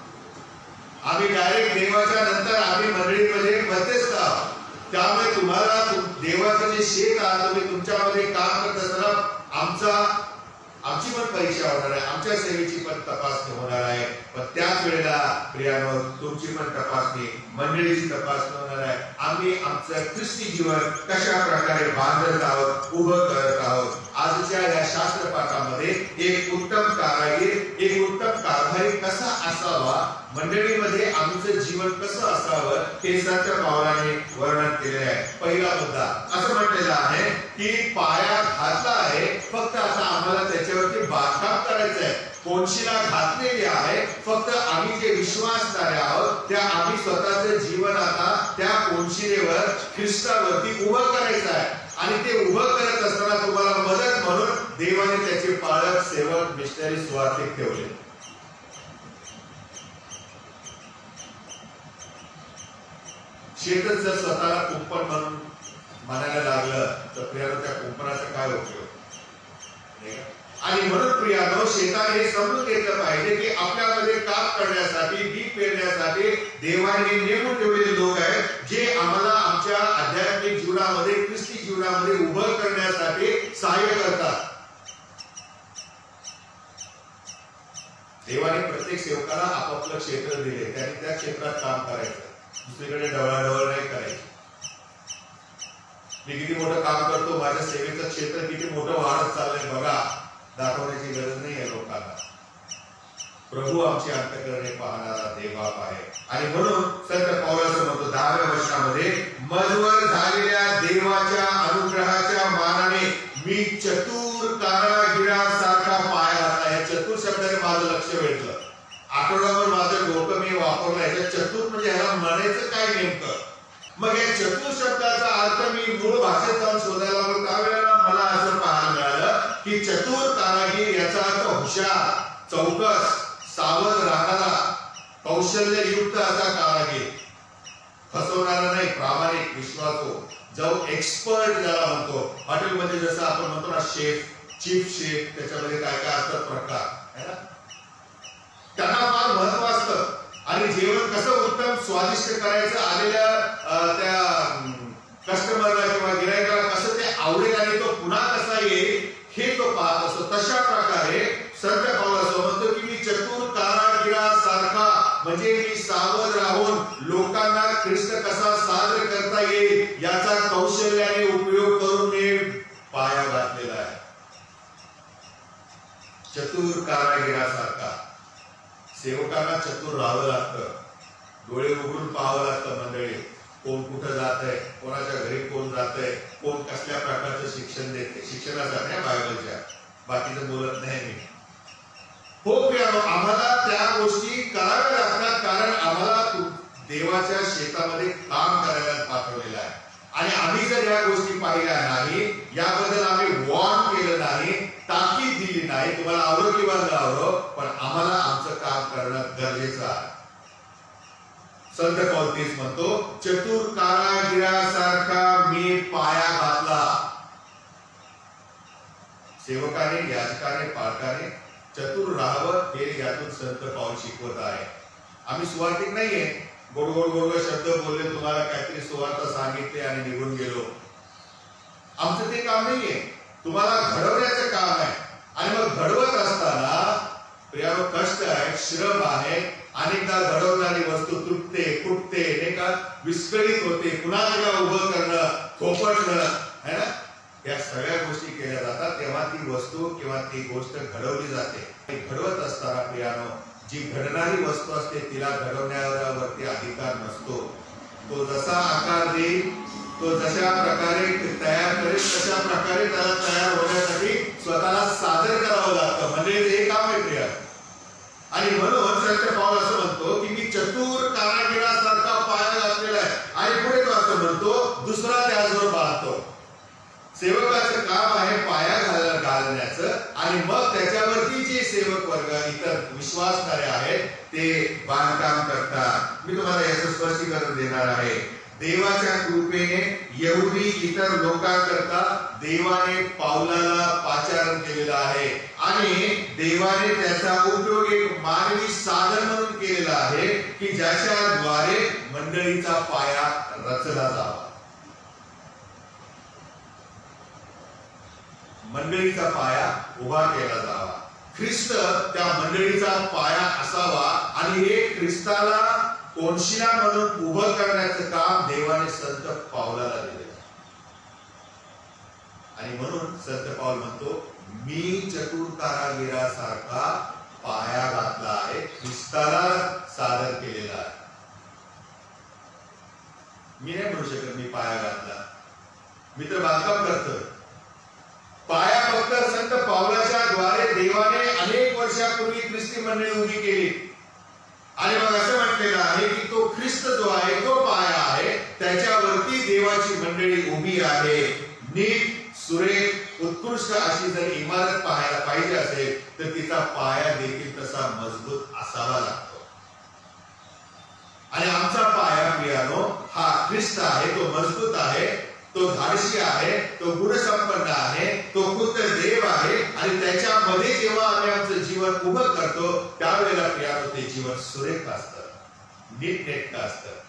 आम्ही डायरेक्ट देवाच्या नंतर आम्ही मंडळीमध्ये मध्यस्थ आहोत. त्यामुळे तुम्हाला देवाचं जे शेत आहे, तुम्ही तुमच्यामध्ये काम करत असताना आमचा आमची पण परीक्षा होणार आहे, आमच्या सेवेची पण तपासणी होणार आहे. पण त्याच वेळेला प्रियानो तुमची पण तपासणी, मंडळीची तपासणी होणार आहे. आम्ही आमचं ख्रिस्ती जीवन कशा प्रकारे बांधत आहोत, उभं करत आहोत. आजच्या या शास्त्र पाठामध्ये एक उत्तम कारागीर, एक उत्तम कारभारी कसा असावा, मंडळीमध्ये आमचं जीवन कसं असावं हे संत पावलाने वर्णन केले आहे. पहिला मुद्दा असं म्हटलेलं आहे की पाया घातला आहे, फक्त आता आम्हाला त्याच्यावरती बांधकाम करायचं आहे. कोणशीला घातलेली आहे, फक्त आम्ही जे विश्वासणारे आहोत त्या आम्ही स्वतःचं जीवन आता त्या कोणशिलेवर ख्रिस्तावरती उभं करायचं आहे. आणि ते उभं करत असताना तुम्हाला मदत म्हणून देवाने त्याचे पालक, सेवक, मिशनरी, सुवार्थिक ठेवले. शेतच जर स्वतःला कुंपण म्हणून म्हणायला लागलं तर प्रियानो त्या कुंपणाचा काय उपयोग. आणि म्हणून प्रियानो शेताने हे समजून घेतलं पाहिजे की आपल्यामध्ये काम करण्यासाठी, बी पेरण्यासाठी देवाने नेमून ठेवलेले लोक आहेत जे आम्हाला आमच्या आध्यात्मिक जीवनामध्ये, ख्रिस्ती जीवनामध्ये उभं करण्यासाठी सहाय्य करतात. देवाने प्रत्येक सेवकाला आपापलं क्षेत्र दिले, त्यांनी त्या क्षेत्रात काम करायचं, दुसरीकडे ढवळाढवळ नाही करायची. मी किती मोठं काम करतो, माझ्या सेवेचं क्षेत्र किती मोठं वाढत चाललंय बघा, दाखवण्याची गरज नाही आहे लोकांना. प्रभू आमची अंतःकरणे पाहणारा देवबाप आहे. आणि म्हणून संत पौलाचं म्हणतो 10व्या वर्षामध्ये, मजवर झालेल्या देवाच्या अनुग्रहाच्या मानाने मी चतुर कारागिरासारखा पाय घातला. या चतुर शब्दाने माझं लक्ष वेधलं. आठवड्यावर माझं डोकं मी वापरलं. याच्या चतुर म्हणजे ह्याला म्हणायचं काय नेमकं. मग या चतुर शब्दाचा अर्थ मी मूळ भाषेत जाऊन शोधायला लागलो. त्यावेळेला मला असं पाहायला मिळालं की चतुर कारागीर याचा अर्थ हुशार, चौकस, सावध राहणारा, कौशल्ययुक्त असा कारागीर, फसवणारा नाही, प्रामाणिक, विश्वासू, जो एक्सपर्ट ज्याला म्हणतो. हॉटेलमध्ये जसं आपण म्हणतो ना शेफ, चीफ शेफ, त्याच्यामध्ये काय काय असतात प्रकार है ना, त्यांना फार महत्व असतं. आणि जेवण कसं उत्तम स्वादिष्ट करायचं, आलेल्या त्या कस्टमरला किंवा गिरायकाला कसं ते आवडेल आणि तो पुन्हा कसा येईल हे तो पाहत असतो. तशा प्रकारे संत पौल असं म्हणतो की मी चतुर कारागिरासारखा, म्हणजे मी सावध राहून लोकांना ख्रिस्त कसा सादर करता येईल याचा कौशल्याने उपयोग करून मी पाया घातलेला आहे. चतुर कारागिरासारखा. सेवकांना चतुर राहावं लागतं, डोळे उघडून पाहावं लागतं. मंडळी कोण कुठं जात आहे, कोणाच्या घरी कोण जात आहे, कोण कसल्या प्रकारचं शिक्षण देते, शिक्षणासाठी बायबलच्या, बाकीचं बोलत नाही मी. हो प्रियानो, आम्हाला त्या गोष्टी कराव्या लागतात, कारण आम्हाला देवाच्या शेतामध्ये काम करायला पाठवलेलं आहे. आणि आम्ही जर या गोष्टी पाहिल्या नाही, याबद्दल आम्ही वॉर्न केलं नाही, ताकीद दिली नाही, तुम्हाला आवडो किंवा न आवडो, पण आम्हाला आमचं काम करणं गरजेचं आहे. संत पौल तेच म्हणतो, चतुर कारागिरासारखा मी पाया घातला. सेवकाने, याजकाने, पालकाने चतुर राहावं हे यातून संत पौल शिकवत आहे. आम्ही सुवार्थिक नाहीये, गोड गोड गोड शब्द बोलले, तुम्हाला काहीतरी सुवार्ता सांगितले आणि निघून गेलो. आमचं ते काम नाहीये, तुम्हाला घडवण्याचं काम आहे. आणि मग घडवत असताना प्रियानो कष्ट आहे, श्रम आहे. अनेकदा घडवणारी वस्तू तुटते, फुटते, नाही का, विस्कळीत होते, पुन्हा तिला उभं करणं, थोपटणं है ना, या सगळ्या गोष्टी केल्या जातात. तेव्हा ती वस्तू किंवा ती गोष्ट घडवली जाते. घडवत असताना प्रियानो जी घडणारी वस्तू असते तिला घडवण्यावरती अधिकार नसतो. तो जसा आकार देईल, तो जशा प्रकारे तयार करेल, तशा प्रकारे त्याला तयार होण्यासाठी स्वतःला सादर करावं लागतं. म्हणजे हे काम आहे प्रिया. आणि म्हणून संत पौल असं म्हणतो की मी चतुर कारागिरासारखा पाया घातलेला आहे. आणि पुढे तो असं म्हणतो, दुसरा त्याचवर बांधतो. सेवकाचं काम आहे पाया घालण्याचं, आणि मग त्याच्यावरती जे सेवक वर्ग, इतर विश्वासणारे आहेत ते बांधकाम करतात. मी तुम्हाला याचं स्पष्टीकरण देणार आहे. देवाच्या कृपेने यहुदी इतर लोकांकरता देवाने पावलाला पाचारण केलेलं आहे, आणि देवाने त्याचा उपयोग एक मानवी साधन म्हणून केलेला आहे की ज्याच्याद्वारे मंडळीचा पाया रचला जावा. मंडळीचा पाया उभा केला जावा. ख्रिस्त त्या मंडळीचा पाया असावा आणि हे ख्रिस्ताला कोनशिला म्हणून उभं करण्याचं काम देवाने संत पावलाला दिले. आणि म्हणून संत पाऊल म्हणतो, मी चतुर कारागिरासारखा पाया घातला आहे, ख्रिस्ताला सादर केलेला आहे. मी नाही म्हणू शकत मी पाया घातला, मी तर बांधकाम करतोय. पाया फक्त संत पावलाच्या द्वारे देवाने अनेक वर्षापूर्वी ख्रिस्ती मंडळी उभी केली. आणि मग असं म्हटलेलं आहे की तो ख्रिस्त जो आहे तो पाया आहे, त्याच्यावरती देवाची मंडळी उभी आहे. नीट सुरेख उत्कृष्ट अशी जर इमारत पाहायला पाहिजे असेल तर तिचा पाया देखील तसा मजबूत असावा लागतो. आणि आमचा पाया प्रियानो हा ख्रिस्त आहे, तो मजबूत आहे, तो धाडसी आहे, तो गुणसंपन्न आहे, तो खुद्द देव आहे. आणि त्याच्यामध्ये जेव्हा आम्ही आमचं जीवन उभं करतो त्यावेळेला प्रियानो ते जीवन सुरेख असतं, नीटनेटकं असतं.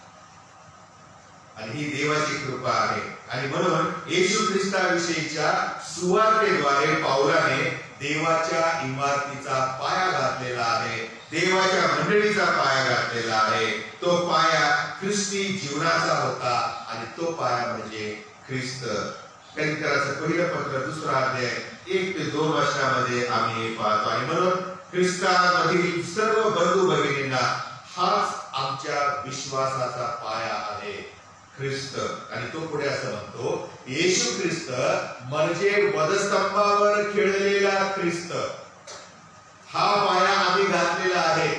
आणि ही देवाची कृपा आहे. आणि म्हणून येशू ख्रिस्ताविषयीच्या सुवार्तेद्वारे पावलाने देवाच्या इमारतीचा पाया घातलेला आहे, देवाच्या मंडळीचा पाया घातलेला आहे. तो पाया ख्रिस्ती जीवनाचा होता आणि तो पाया म्हणजे ख्रिस्त. करिंथराचं पहिलं पत्र 2 अध्याय 1 ते 2 वचनामध्ये आम्ही हे पाहतो. आणि म्हणून ख्रिस्तामधील सर्व बंधू भगिनींना हाच आमच्या विश्वासाचा पाया आहे, ख्रिस्त. आणि तो पुढे असं म्हणतो, येशू ख्रिस्त म्हणजे वधस्तंभावर खेळलेला ख्रिस्त. हा पाया आम्ही घातलेला आहे.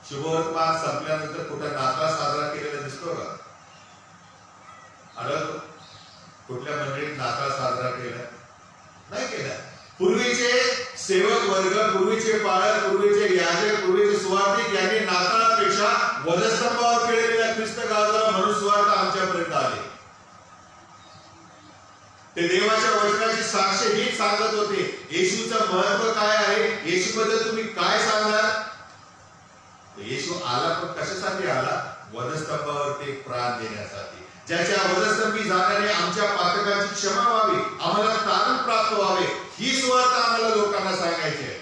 शुभवर्तमान संपल्यानंतर कुठं नाताळ साजरा केलेला दिसतो का? आढळतो? कुठल्या मंडळीत नाताळ साजरा केला नाही केला. पूर्वीचे सेवक वर्ग, पूर्वीचे पाळक, पूर्वीचे याजक, पूर्वीचे सुवार्तिक यांनी नाताळापेक्षा वधस्तंभावर खेळलेला ख्रिस्त गाजवला म्हणून सुवार्ता आमच्यापर्यंत आली. ते देवाच्या वचनाची साक्ष हीच सांगत होते. येशूचं महत्व काय आहे, येशूबद्दल तुम्ही काय सांगणार? येशू आला पण कशासाठी आला? वधस्तंभावर ते प्राण देण्यासाठी. ज्याच्या वधस्तंभी जाण्याने आमच्या पातकांची क्षमा व्हावी, आम्हाला तारण प्राप्त व्हावे, ही सुवार्ता आम्हाला लोकांना सांगायची आहे.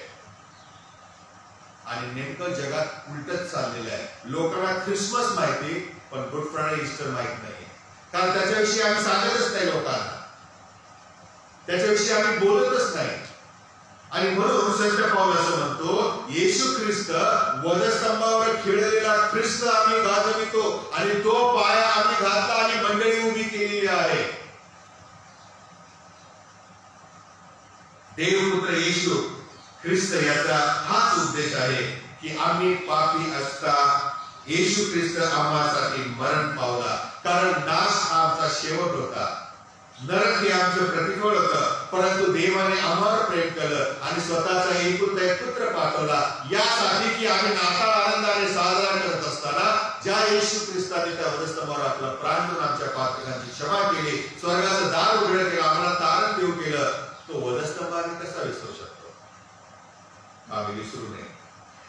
आणि नेमकं जगात उलटच चाललेलं आहे. लोकांना ख्रिसमस माहिती पण गुड फ्रायडे ईस्टर माहित नाही, कारण त्याच्याविषयी आम्ही सांगतच नाही लोकांना, त्याच्याविषयी आम्ही बोलतच नाही. आणि म्हणून संत पाऊल असं म्हणतो, येशू ख्रिस्त वधस्तंभावर खेळलेला ख्रिस्त आम्ही गाजवितो आणि तो पाया आम्ही घातला आणि मंडळी उभी केलेली आहे. देवपुत्र येशू ख्रिस्त याचा हाच उद्देश आहे की आम्ही पापी असता येशू ख्रिस्त आम्हासाठी मरण पावला, कारण नाश हा आमचा शेवट होता, नरक हे आमचं प्रतिफळ होतं. परंतु देवाने आम्हावर प्रेम केलं आणि स्वतःचा एकुलता एक पुत्र पाठवला, यासाठी की आम्ही नाताळ आनंदाने साजरा करत असताना ज्या येशू ख्रिस्ताने त्या वधस्तंभावर आपला प्राण देऊन आमच्या पातकांची क्षमा केली, स्वर्गाचं दार उघडं केलं, आम्हाला तारण देऊ केलं, तो वधस्तंभ आम्ही कसा विसरू शकतो? आम्ही विसरू नये,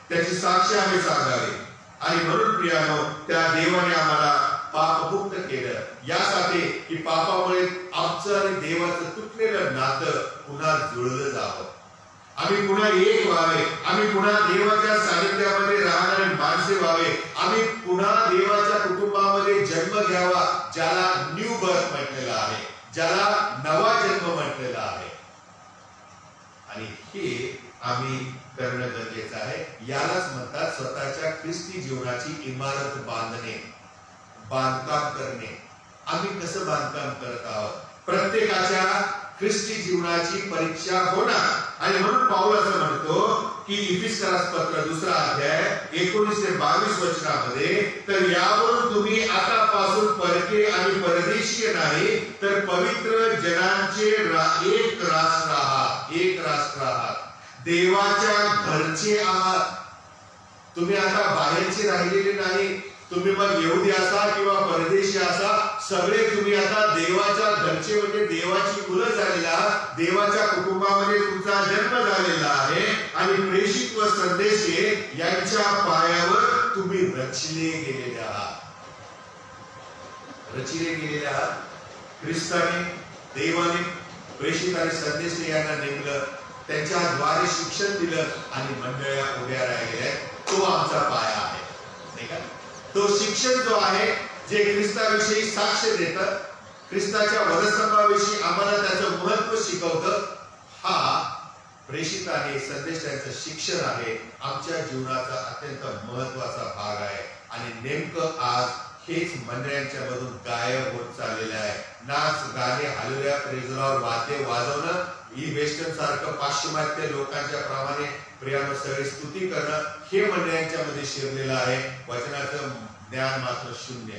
त्याची साक्ष आम्ही सांगावी. आणि म्हणून प्रियानो, त्या देवाने आम्हाला पापमुक्त केलं यासाठी की पापामुळे आमचं आणि देवाचं तुटलेलं नातं पुन्हा जुळलं जावं, आम्ही पुन्हा एक व्हावे, आम्ही पुन्हा देवाच्या सानिध्यामध्ये राहणारे माणसे व्हावे, आम्ही पुन्हा देवाच्या कुटुंबामध्ये जन्म घ्यावा, ज्याला न्यू बर्थ म्हटलेला आहे, ज्याला नवा जन्म म्हटलेला आहे. आणि हे आम्ही करणं गरजेचं आहे. यालाच म्हणतात स्वतःच्या ख्रिस्ती जीवनाची इमारत बांधणे, बांधकाम करणे. आम्ही कसं बांधकाम करत आहोत? प्रत्येकाच्या ख्रिस्ती जीवनाची परीक्षा होणार. आणि म्हणून पाऊल असं म्हणतो की इफिसकरास पत्र 2 अध्याय 19 ते 22 वचनामध्ये, तर यावरून तुम्ही आतापासून परके आणि परदेशीय नाही तर पवित्र जनांचे एक राष्ट्र आहात, एक राष्ट्र आहात, देवाच्या घरचे आहात. तुम्ही आता बाहेरचे राहिलेले नाही. तुम्ही मग यहुदी असा किंवा परदेशी असा, सगळे तुम्ही आता देवाच्या घरचे म्हणजे देवाची मुलं झालेली आहात. देवाच्या कुटुंबामध्ये तुमचा जन्म झालेला आहे आणि प्रेषित व संदेशे यांच्या पायावर तुम्ही रचले गेलेले आहात. रचिले गेलेले आहात. ख्रिस्ताने देवाने प्रेषित आणि संदेश यांना नेमलं, त्यांच्याद्वारे शिक्षण दिलं आणि मंडळ्या उभ्या राहिलेल्या, तो आमचा पाया आहे, नाही का? तो शिक्षण जो आहे जे ख्रिस्ताविषयी साक्ष देतं, ख्रिस्ताच्या वधस्तंभाविषयी आम्हाला त्याचं महत्व शिकवतं, हा प्रेषित आणि संदेशाचं शिक्षण आहे, आमच्या जीवनाचा अत्यंत महत्वाचा भाग आहे. आणि नेमकं आज हेच मंडळांच्या मधून गायब होत चाललेलं आहे. नाच गाणे हालेलुया प्रेज लॉर्ड वाद्य वाजवणं ही वेस्टर्न सारखं पाश्चिमात्य लोकांच्या प्रमाणे प्रियानो सगळी स्तुती करणं हे मंडळांच्या मध्ये शिरलेलं आहे. वचनाचं ज्ञान मात्र शून्य.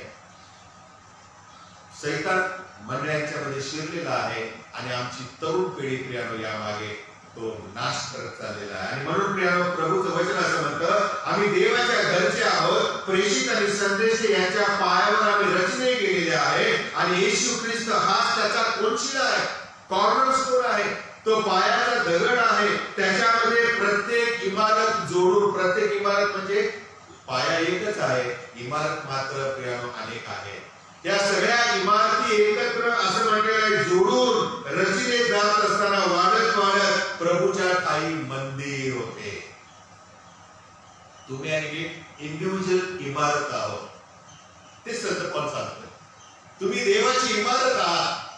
सैतान मंडळांच्या मध्ये शिरलेला आहे आणि आमची तरुण पिढी प्रियानो यामागे तो नाश करत चाललेला आहे. आणि म्हणून प्रियानो प्रभूचं वचन असं म्हणतं, आम्ही देवाच्या घरचे आहोत, प्रेषित आणि संदेश यांच्या पायावर आम्ही रचने केलेले आहे आणि येशू ख्रिस्त हाच त्याचा कोनशिला आहे, कॉर्नरस्टोन आहे, तो पायाचा दगड आहे. त्याच्यामध्ये प्रत्येक इमारत जोडून, प्रत्येक इमारत म्हणजे पाया एकच आहे, इमारत मात्र प्रियानो अनेक आहे. या सगळ्या इमारती एकत्र असं म्हटलेलं आहे, जोडून रचले जात असताना वाढत वाढत प्रभूच्या ठाई मंदिर होते. तुम्ही आणि मी इंडिव्हिज्युअल इमारत आहोत, ते संत पॉल सांगतात. तुम्ही देवाची इमारत आहात,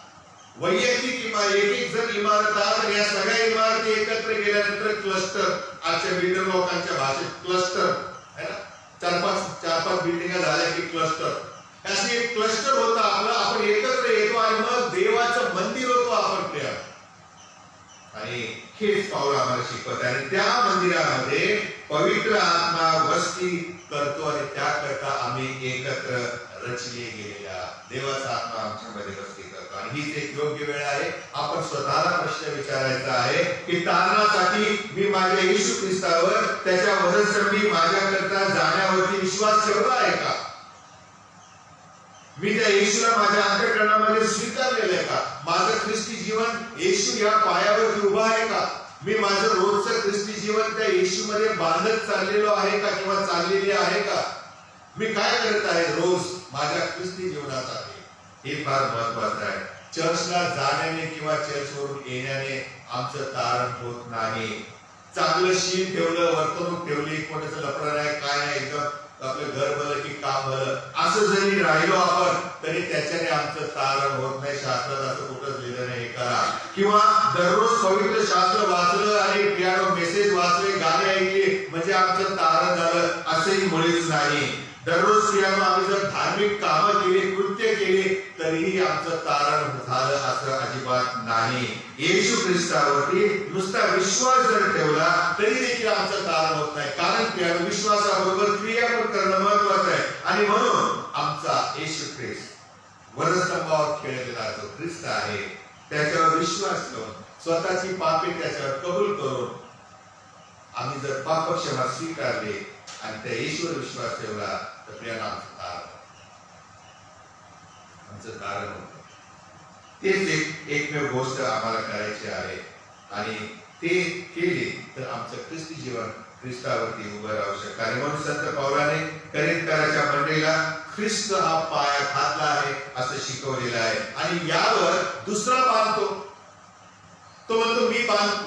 वैयक्तिक इमारत, एक एक जण इमारत आहात. या सगळ्या इमारती एकत्र केल्यानंतर क्लस्टर, आजच्या बिल्डर लोकांच्या भाषेत क्लस्टर है ना, चार पाच बिल्डिंगा झाल्या की क्लस्टर, अशी एक क्लस्टर होता आपला. आपण एकत्र येतो आणि मग देवाचं मंदिर होतो आपण प्रिय. आणि हेच पाऊल आम्हाला शिकवत आहे. आणि त्या मंदिरामध्ये पवित्र आत्मा वस्ती करतो आणि त्याकरता आम्ही एकत्र रचले गेलेल्या देवाचा आत्मा आमच्यामध्ये वस्ती करतो. आणि हीच एक योग्य वेळ आहे. आपण स्वतःला प्रश्न विचारायचा आहे की तारणासाठी मी माझ्या येशू ख्रिस्तावर, त्याच्या वधस्तंभी माझ्याकरता जाण्यावरती विश्वास ठेवला आहे का? मी त्या येशूला माझ्या अंतःकरणामध्ये स्वीकारलेलं आहे का? माझं ख्रिस्ती जीवन येशू या पायावर उभा आहे का? मी माझं रोजचं ख्रिस्ती जीवन त्या येशूमध्ये बांधत चाललेलो आहे का किंवा चाललेली आहे का? मी काय करत आहे रोज माझ्या ख्रिस्ती जीवनासाठी? हे फार महत्वाचं आहे. चर्चला जाण्याने किंवा चर्चवरून येण्याने आमचं तारण होत नाही. चांगलं शील ठेवलं, वर्तणूक ठेवली, कोणाचं लफडं नाही, काय नाही, एकदम आपलं घर भलं की काम भलं असं जरी राहिलो आपण तरी त्याच्याने आमचं तारण होत नाही. शास्त्रात असं कुठंच लिहिलं नाही करा. किंवा दररोज पवित्र शास्त्र वाचलं आणि पियानो मेसेज वाचले, गाणे ऐकले म्हणजे आमचं तारण झालं असंही मुळीच नाही. दररोज पियानो आम्ही जर धार्मिक कामं केली, कृत्य केली तरीही आमचं तारण झालं असं अजिबात नाही. येशू ख्रिस्तावरती नुसता विश्वास जर ठेवला तरी देखील आमचं तारण होत नाही. कारण पियानो विश्वासाबरोबर क्रिया पण करणं महत्वाचं आहे. आणि म्हणून आमचा येशू ख्रिस्त वधस्तंभावर खेळलेला जो ख्रिस्त आहे त्याच्यावर विश्वास ठेवून, स्वतःची पापे त्याच्यावर कबूल करून आम्ही जर पापक्षमा स्वीकारले आणि त्या येशूवर विश्वास ठेवला तर प्रियानो आमचं तारण होतं. तेच एकमेव गोष्ट आम्हाला करायची आहे. आणि ते केले तर आमचं ख्रिस्ती जीवन ख्रिस्तावरती उभं राहू शकतं. आणि म्हणून संत पौलाने करिंथकाच्या मंडळीला ख्रिस्त हा पाया घातला आहे असं शिकवलेलं आहे. आणि यावर दुसरा बांधतो, तो म्हणतो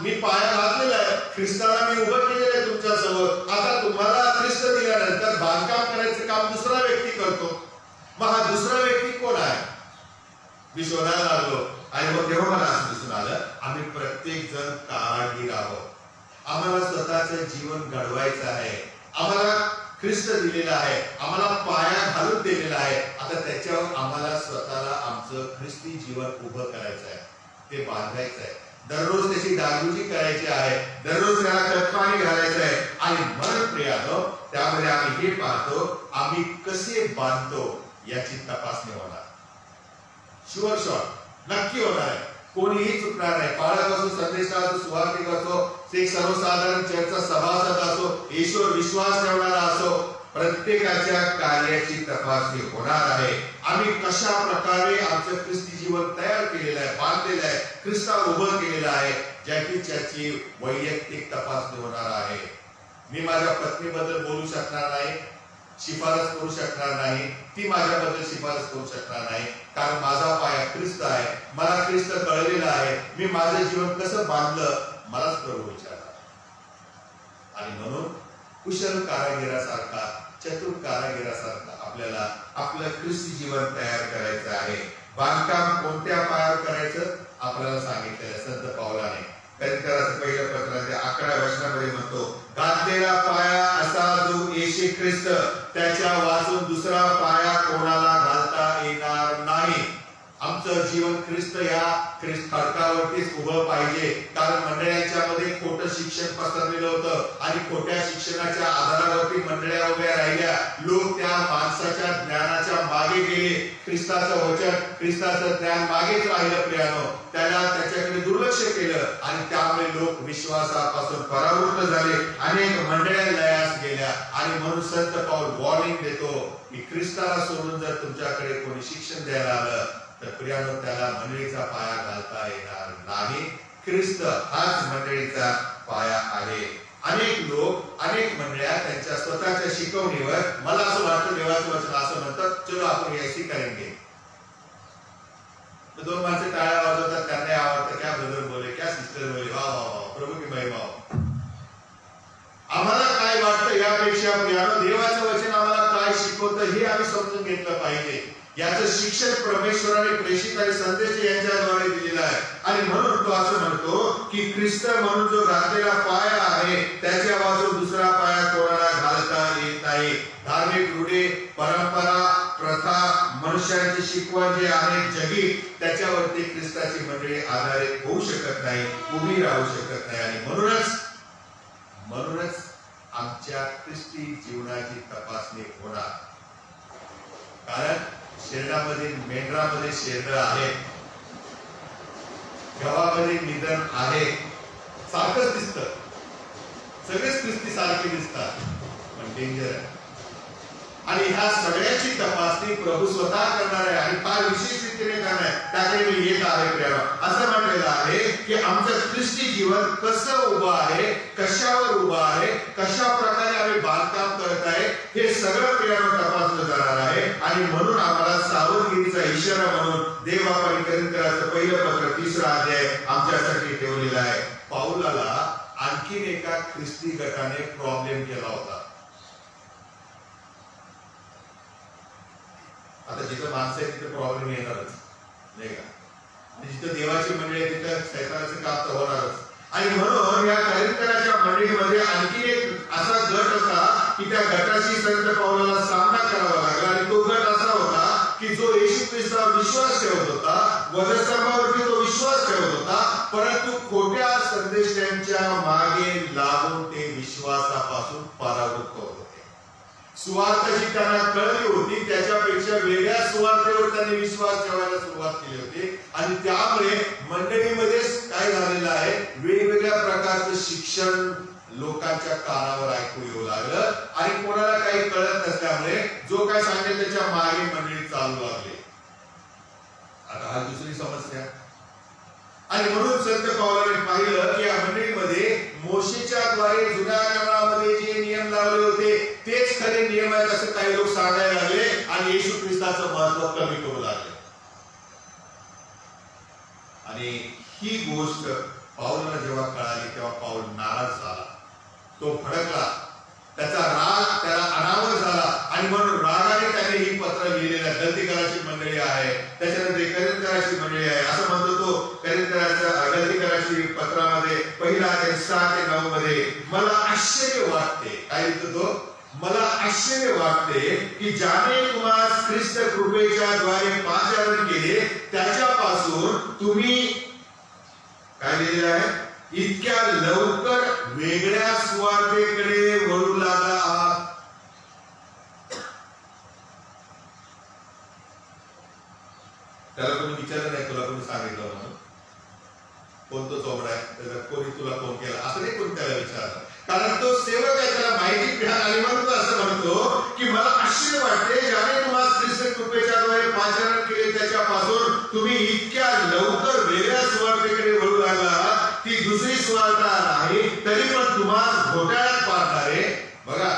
मी पाया घातलेला आहे, ख्रिस्ताला मी उभं केलेलं आहे तुमच्या समोर. आता तुम्हाला ख्रिस्त दिल्यानंतर बांधकाम करायचं काम दुसरा व्यक्ती करतो. मग हा दुसरा व्यक्ती कोण आहे? मी शोधायला लागलो आणि मग तेव्हा मला असं दिसून आलं आम्ही प्रत्येक जण कारागीर आहोत. आम्हाला स्वतःचं जीवन घडवायचं आहे. आम्हाला ख्रिस्त दिलेला आहे, आम्हाला पाया घालून दिलेला आहे. आता त्याच्यावर आम्हाला स्वतःला आमचं ख्रिस्ती जीवन उभं करायचं आहे, ते बांधायचं आहे. दररोज त्याची डागडुजी करायची आहे, दररोज त्याला खतपाणी घालायचं आहे. आणि मन प्रियानो त्यामध्ये आम्ही हे पाहतो आम्ही कसे बांधतो याची तपासणी होणार. शुअर शॉट नक्की होणार आहे. कोणीही चुकणार नाही. पाळक असो, संदेशकार असो, सुवार्तिक असो, एक सर्वसाधारण चर्चा सभासद असो, ईश्वर विश्वास ठेवणारा असो, प्रत्येकाच्या कार्याची तपासणी होणार आहे. आम्ही कशा प्रकारे आमचं ख्रिस्ती जीवन तयार केलेलं आहे, बांधलेलं आहे, ख्रिस्तावर उभं केलेलं आहे, ज्याची वैयक्तिक तपासणी होणार आहे. मी माझ्या पत्नीबद्दल बोलू शकणार नाही, शिफारस करू शकणार नाही, ती माझ्याबद्दल शिफारस करू शकणार नाही. कारण माझा पाया ख्रिस्त आहे, मला ख्रिस्त कळलेला आहे, मी माझं जीवन कसं बांधलं मलाच प्रभू विचारतात. आणि म्हणून कुशल कारागिरासारखा, चतुर कारागिरासारखा आपल्याला आपलं ख्रिस्ती जीवन तयार करायचं आहे. बांधकाम कोणत्या पायावर करायचं आपल्याला सांगितलेलं संत पावलाने. करिंथराचं पहिलं पत्र 11 वचनामध्ये म्हणतो, घातलेला पाया असा जो येशू ख्रिस्त, त्याच्या वाचून दुसरा पाया कोणाला घालता येणार नाही. आमचं जीवन ख्रिस्त या ख्रिस्त खडकावरतीच उभं पाहिजे. कारण मंडळांच्या मध्ये खोटं शिक्षण पसरलेलं होतं आणि खोट्या शिक्षणाच्या आधारावरती मंडळ्या उभ्या राहिल्या. लोक त्या माणसाच्या ज्ञानाच्या मागे गेले. ख्रिस्ताचं वचन, ख्रिस्ताचं ज्ञान मागेच राहिलं प्रियानो. त्याच्याकडे दुर्लक्ष केलं आणि त्यामुळे लोक विश्वासापासून परावृत्त झाले. अनेक मंडळ्या लयास गेल्या. आणि म्हणून संत पाऊल वॉर्निंग देतो की ख्रिस्ताला सोडून जर तुमच्याकडे कोणी शिक्षण द्यायला आलं तर प्रियानो त्याला मंडळीचा पाया घालता येणार नाही. ख्रिस्त हाच मंडळीचा पाया आहे. अनेक लोक, अनेक मंडळ्या त्यांच्या स्वतःच्या शिकवणीवर, मला असं वाटतं देवाचं वचन असं म्हणतात, चलो आपण ऐसी करेंगे. तो 2 माणसं टाळ्या वाजवतात, त्यांना आवडतं, क्या ब्रदर बोले, क्या सिस्टर बोले, वा वा वा, प्रभू की महिमा. आम्हाला काय वाटतं यापेक्षा प्रियानो देवाचं वचन आम्हाला काय शिकवतं हे आम्ही समजून घेतलं पाहिजे. याचं शिक्षण परमेश्वराने प्रेषित आणि संदेश यांच्याद्वारे दिलेला आहे. आणि म्हणून तो असं म्हणतो की ख्रिस्त म्हणून जो घातलेला पाया आहे त्याच्या वाचून दुसरा पाया कोणाला घालता येत नाही. धार्मिक रूढी, परंपरा, प्रथा, मनुष्याची शिकवण जे आहे जगी, त्याच्यावरती ख्रिस्ताची मंडळी आधारित होऊ शकत नाही, उभी राहू शकत नाही. आणि म्हणूनच आमच्या ख्रिस्ती जीवनाची तपासणी होणार. कारण शेरडामध्ये, मेंढरामध्ये शेरड आहे, गव्हामध्ये निधन आहे, सारखंच दिसतं, सगळेच ख्रिस्ती सारखे दिसतात, पण डेंजर आहे. आणि ह्या सगळ्याची तपासणी प्रभू स्वतः करणार आहे आणि फार विशेष रीतीने करणार आहे. त्याकडे मी येत आहे प्रियानो. असं म्हटलेलं आहे की आमचं ख्रिस्ती जीवन कसं उभं आहे, कशावर उभं आहे, कशा प्रकारे आम्ही बांधकाम करत आहे, हे सगळं प्रियानो तपासलं जाणार आहे. आणि म्हणून आम्हाला सावधगिरीचा इशारा म्हणून देव आपण करिंथराचं पहिलं पत्र 3रा अध्याय आमच्यासाठी ठेवलेला आहे. पाऊलाला आणखीन एका ख्रिस्ती गटाने प्रॉब्लेम केला होता. आता जिथं माणसं आहे तिथे प्रॉब्लेम येणारच नाही का, आणि जिथं देवाची मंडळी आहे तिथं शैतानाचं काम तर होणारच. आणि म्हणून या करिंथराच्या मंडळीमध्ये आणखी एक असा गट होता की त्या गटाशी संत पाऊलाला सामना करावा लागला. आणि तो गट असा होता की जो येशू ख्रिस्तावर विश्वास ठेवत होता, वधस्तंभावरती तो विश्वास ठेवत होता, परंतु खोट्या संदेशांच्या मागे लागून ते विश्वासापासून परावृत्त होते. सुवार्थ जी त्यांना कळली होती त्याच्यापेक्षा वेगळ्या सुवार्थेवर त्यांनी विश्वास ठेवायला सुरुवात केली होती. आणि त्यामुळे मंडळीमध्येच काय झालेलं आहे, वेगवेगळ्या प्रकारचं शिक्षण लोकांच्या कानावर ऐकू येऊ लागलं आणि कोणाला काही कळत नसल्यामुळे जो काय सांगेल त्याच्या मागे मंडळी चालू लागले. आता हा दुसरी समस्या. आणि म्हणून संत पावलाने पाहिलं की या मंडळीमध्ये मोशेच्या द्वारे जुन्या करारामध्ये जे नियम लावले होते तेच खरे नियम आहेत असं काही लोक सांगायला लागले आणि येशू ख्रिस्ताचं महत्व कमी करू लागले. आणि ही गोष्ट पाऊलाला जेव्हा कळाली तेव्हा पाऊल नाराज झाला, तो भडकला, त्याचा राग त्याला अनावर झाला. आणि म्हणून रागाने त्याने ही पत्र लिहिलेल्या गलतीकाराची मंडळी आहे, त्याच्यानंतर करिंथराची मंडळी आहे. असं म्हणतो तो करिंथराच्या गलतीकाराची पत्रामध्ये 1:7 ते 9 मध्ये, मला आश्चर्य वाटते, काय लिहितो तो, मला आश्चर्य वाटते की ज्याने तुम्हाला ख्रिस्त कृपेच्या द्वारे पाचारण केले त्याच्यापासून तुम्ही काय लिहिलेलं आहे, इतक्या लवकर वेगळ्या सुवार्थेकडे वळू लागला आहात. त्याला कोणी विचारलं नाही, तुला कोणी सांगितलं म्हणून, कोणतं चोबडा आहे, त्याचा कोणी तुला फोन केला असं नाही कोणी त्याला विचारलं. कारण तो सेवक आहे, त्याला माहिती मिळाली. आणि म्हणून तो असं म्हणतो की मला आश्चर्य वाटते ज्याने तुम्हाला ख्रिस्त कृपेच्या द्वारे पाचारण केले त्याच्यापासून तुम्ही इतक्या लवकर वेगळ्या सुवार्थेकडे वळू लागला. ती दुसरी सुवार्थ नाही, तरी पण तुम्हाला घोटाळ्यात पाडणारे, बघा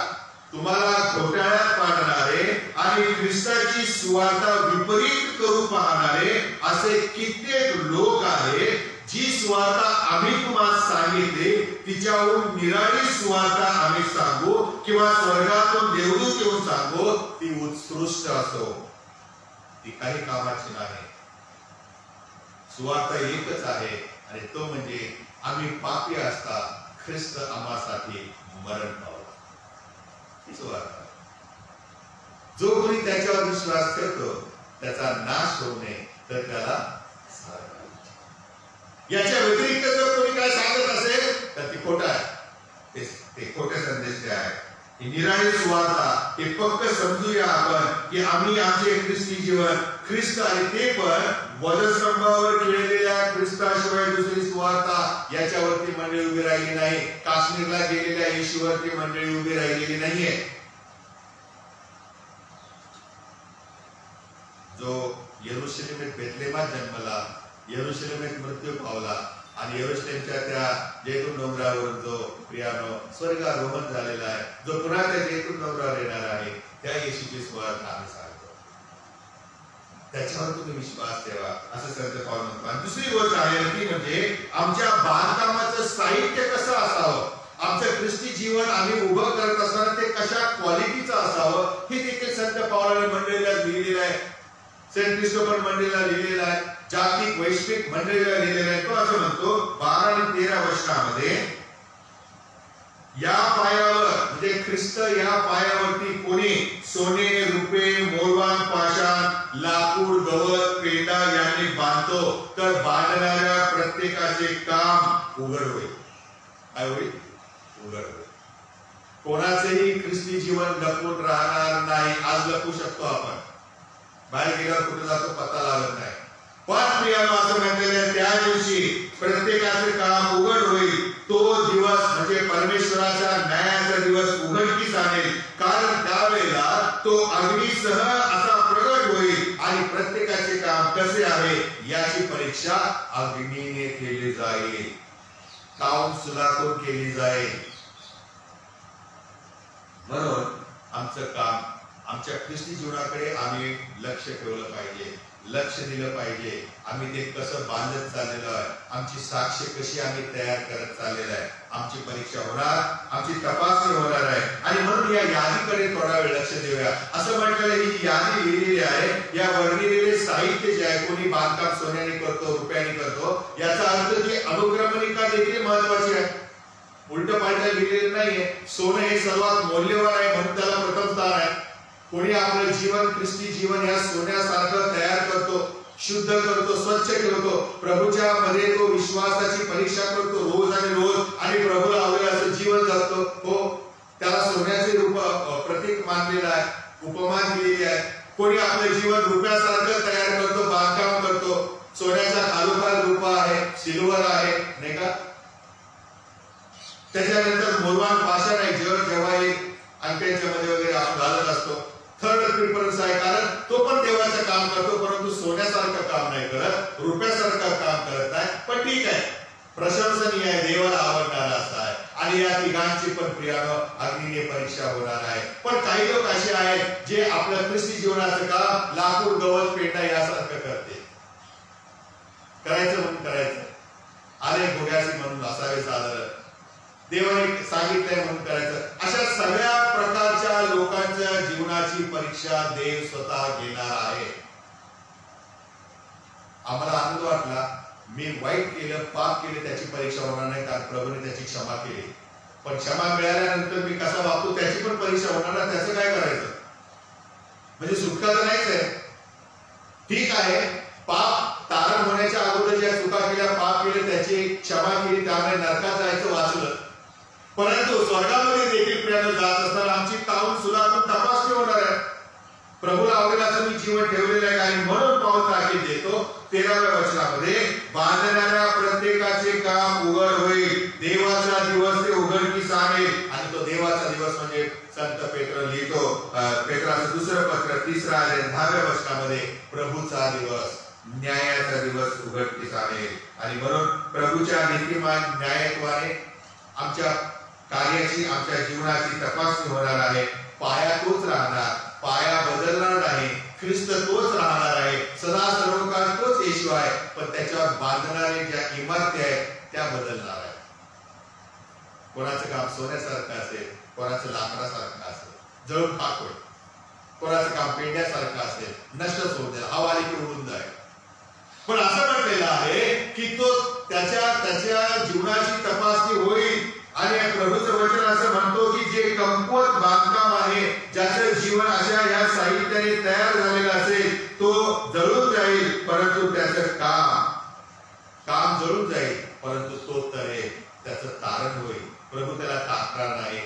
तुम्हाला घोटाळ्यात पाडणारे आणि ख्रिस्ताची सुवार्ता विपरीत करू पाहणारे असे कित्येक लोक आहेत, जी सुवार्ता आम्ही तुम्हाला सांगितले तिच्यावरून निराळी सुवार्ता आम्ही सांगू किंवा स्वर्गातून देवदूत येऊन सांगू, ती उत्कृष्ट असो, ती काही कामाची नाही. सुवार्ता एकच आहे आणि तो म्हणजे आम्ही पापी असता ख्रिस्त आम्हासाठी मरण पावला. ही सुवार्ता. जो कोणी त्याच्यावर विश्वास करतो त्याचा नाश होऊ नये तर त्याला स्वर्ग. याच्या व्यतिरिक्त जर कोणी काय सांगत असेल तर ती खोटा आहे, ते खोटे संदेश आहे. ही निराळी सुवार्ता हे पक्क समजूया आपण की आम्ही आमचे ख्रिस्ती जीवन ख्रिस्त आणि ते पण वधस्तंभावर खेळलेल्या ख्रिस्ताशिवाय दुसरी सुवार्ता याच्यावरती मंडळी उभी राहिली नाही. काश्मीरला गेलेल्या येशूवरती मंडळी उभी राहिलेली नाहीये. जो यरुशलेमेत बेथलेहमात जन्मला, यरुशलेमेत मृत्यू पावला आणि यरुशलेमच्या त्या जैतून डोंगरावरून जो प्रियानो स्वर्गारोहण झालेला आहे, जो पुन्हा त्या जैतून डोंगरावर येणार आहे, त्या येशूची सुवार्ता आम्ही सांगतो. त्याच्यावर तुम्ही विश्वास ठेवा असं संत पाऊल म्हणतो. आणि दुसरी गोष्ट आहे ती म्हणजे आमच्या बांधकामाचं साहित्य कसं असावं, आमचं ख्रिस्ती जीवन आम्ही उभं करत असताना ते कशा क्वालिटीचं असावं हे देखील संत पावलाने मंडळीला लिहिलेलं आहे. सेंट क्रिस्टोफर मंडळीला लिहिलेला आहे, जागतिक वैश्विक मंडळीला लिहिलेला आहे. तो असं म्हणतो 12 आणि 13 वचनामध्ये, या पायावर म्हणजे ख्रिस्त या पायावरती कोणी सोने रुपे मौल्यवान पाषाण लाकूड गवत पेंडा यांनी बांधतो तर बांधणाऱ्या प्रत्येकाचे काम उघड होईल. काय होईल? उघड होईल. कोणाचेही ख्रिस्ती जीवन लपून राहणार नाही. आज लपू शकतो आपण, बाहेर गेल्यावर कुठे जातो पत्ता लागत नाही. पण प्रियानो असं म्हटलेलं त्या दिवशी प्रत्येकाचे काम उघड होईल. तो दिवस म्हणजे परमेश्वराच्या न्यायाचा दिवस उघडकीस आणेल, कारण त्यावेळेला तो अग्नीसह असा प्रगट होईल आणि प्रत्येकाचे काम कसे आहे याची परीक्षा अग्नीने केली जाईल, काउन्सिलातून केली जाईल. म्हणून आमचं काम, आमच्या ख्रिस्ती जीवनाकडे आम्ही लक्ष ठेवलं पाहिजे, लक्ष दिलं पाहिजे. आम्ही ते कसं बांधत चाललेलो आहे, आमची साक्ष कशी आम्ही तयार करत चाललेलो आहे. आमची परीक्षा होणार, आमची तपासणी होणार आहे. आणि म्हणून या यादीकडे थोडा वेळ लक्ष देऊया. असं म्हटलेलं ही जी यादी लिहिलेली आहे, या वर्णिलेले साहित्य जे आहे, कोणी बांधकाम सोन्याने करतो, रुपयाने करतो, याचा अर्थ ती अनुक्रमणिका देखील महत्वाची आहे. उलट पालट लिहिलेलं नाहीये. सोनं हे सर्वात मौल्यवान आहे म्हणून त्याला प्रथम स्थान आहे. कोणी आपलं जीवन ख्रिस्ती जीवन या सोन्यासारखं तयार करतो, शुद्ध करतो, स्वच्छ ठेवतो, प्रभूच्या मध्ये तो विश्वासाची परीक्षा करतो रोज आणि रोज आणि प्रभूला आवडेल असं जीवन जगतो. हो, त्याला सोन्याचे रूप प्रतीक मानलेलं आहे, उपमा दिलेली आहे. कोणी आपलं जीवन रुपयासारखं तयार करतो, बांधकाम करतो, सोन्याचा खालोखाल रूप आहे, सिल्वर आहे, नाही का. त्याच्यानंतर मौल्यवान पाषाण आहे, जेव्हा अंगठ्याच्या मध्ये वगैरे आपण घालत असतो. थर्ड प्रिफरन्स आहे, कारण तो पण देवाचं काम करतो, परंतु सोन्यासारखं काम नाही करत, रुपयासारखं काम करत नाही. पण ठीक आहे, प्रशंसनीय आहे, देवाला आवडणारा असा आहे. आणि या तिघांची पण प्रियानो अग्नीने परीक्षा होणार आहे. पण काही लोक असे आहेत जे आपल्या ख्रिस्ती जीवनाचं काम लाकूड गवत पेंडा यासारखं करते. करायचं म्हणून करायचं, आले घोड्याचे म्हणून असावे साधारण, देवाने सांगितलंय म्हणून करायचं. अशा सगळ्या प्रकारच्या लोकांच्या जीवनाची परीक्षा देव स्वतः घेणार आहे. आम्हाला आनंद वाटला, मी वाईट केलं, पाप केले, त्याची परीक्षा होणार नाही, कारण प्रभूने त्याची क्षमा केली. पण क्षमा मिळाल्यानंतर मी कसा वागतो त्याची पण परीक्षा होणार नाही. त्याचं काय करायचं? म्हणजे सुटका तर नाहीच आहे. ठीक आहे, पाप तारण होण्याच्या अगोदर ज्या चुका केल्या, पाप केले, त्याची क्षमा केली, त्यामुळे नरकात जायचं वाचलं. परंतु स्वर्गामध्ये देखील प्रियानो जात असताना आमची ताऊन सुलातून तपासणी होणार आहे. प्रभूला आवडेल असं मी जीवन ठेवलेलं आहे. आणि म्हणून पाऊल ताकीद देतो 13व्या वचनामध्ये, बांधणाऱ्या प्रत्येकाचे काम उघड होईल, देवाचा दिवस ते उघडकीस आणेल. आणि तो देवाचा दिवस म्हणजे संत पेत्र लिहितो, पेत्राचं दुसरं पत्र 3रा अध्याय 10व्या वचनामध्ये, प्रभूचा दिवस, न्यायाचा दिवस उघडकीस आणेल. आणि म्हणून प्रभूच्या नीतिमान न्यायत्वाने आमच्या कार्याची, आमच्या जीवनाची तपासणी होणार आहे. पाया तोच राहणार, पाया बदलणार नाही. ख्रिस्त तोच राहणार आहे, सदा सर्व काळ तोच येशू आहे, पण त्याच्यावर बांधणारे ज्या इमारती आहेत त्या बदलणार आहेत. कोणाचं काम सोन्यासारखं असेल, कोणाचं लाकडासारखं असेल, जळून खाक होईल. कोणाचं काम पेंड्यासारखं असेल, नष्टच होऊन जाईल, हवा आली की उडून जाईल. पण असं म्हटलेलं आहे की तो त्याच्या जीवनाची तपासणी होईल. आणि प्रभूचं वचन असं म्हणतो की जे कमकुवत बांधकाम आहे, ज्याचं जीवन अशा या साहित्याने तयार झालेलं असेल, तो जळून जाईल, परंतु त्याचं काम जळून जाईल, परंतु तो तरेल, त्याचं तारण होईल. प्रभू त्याला टाकणार नाही.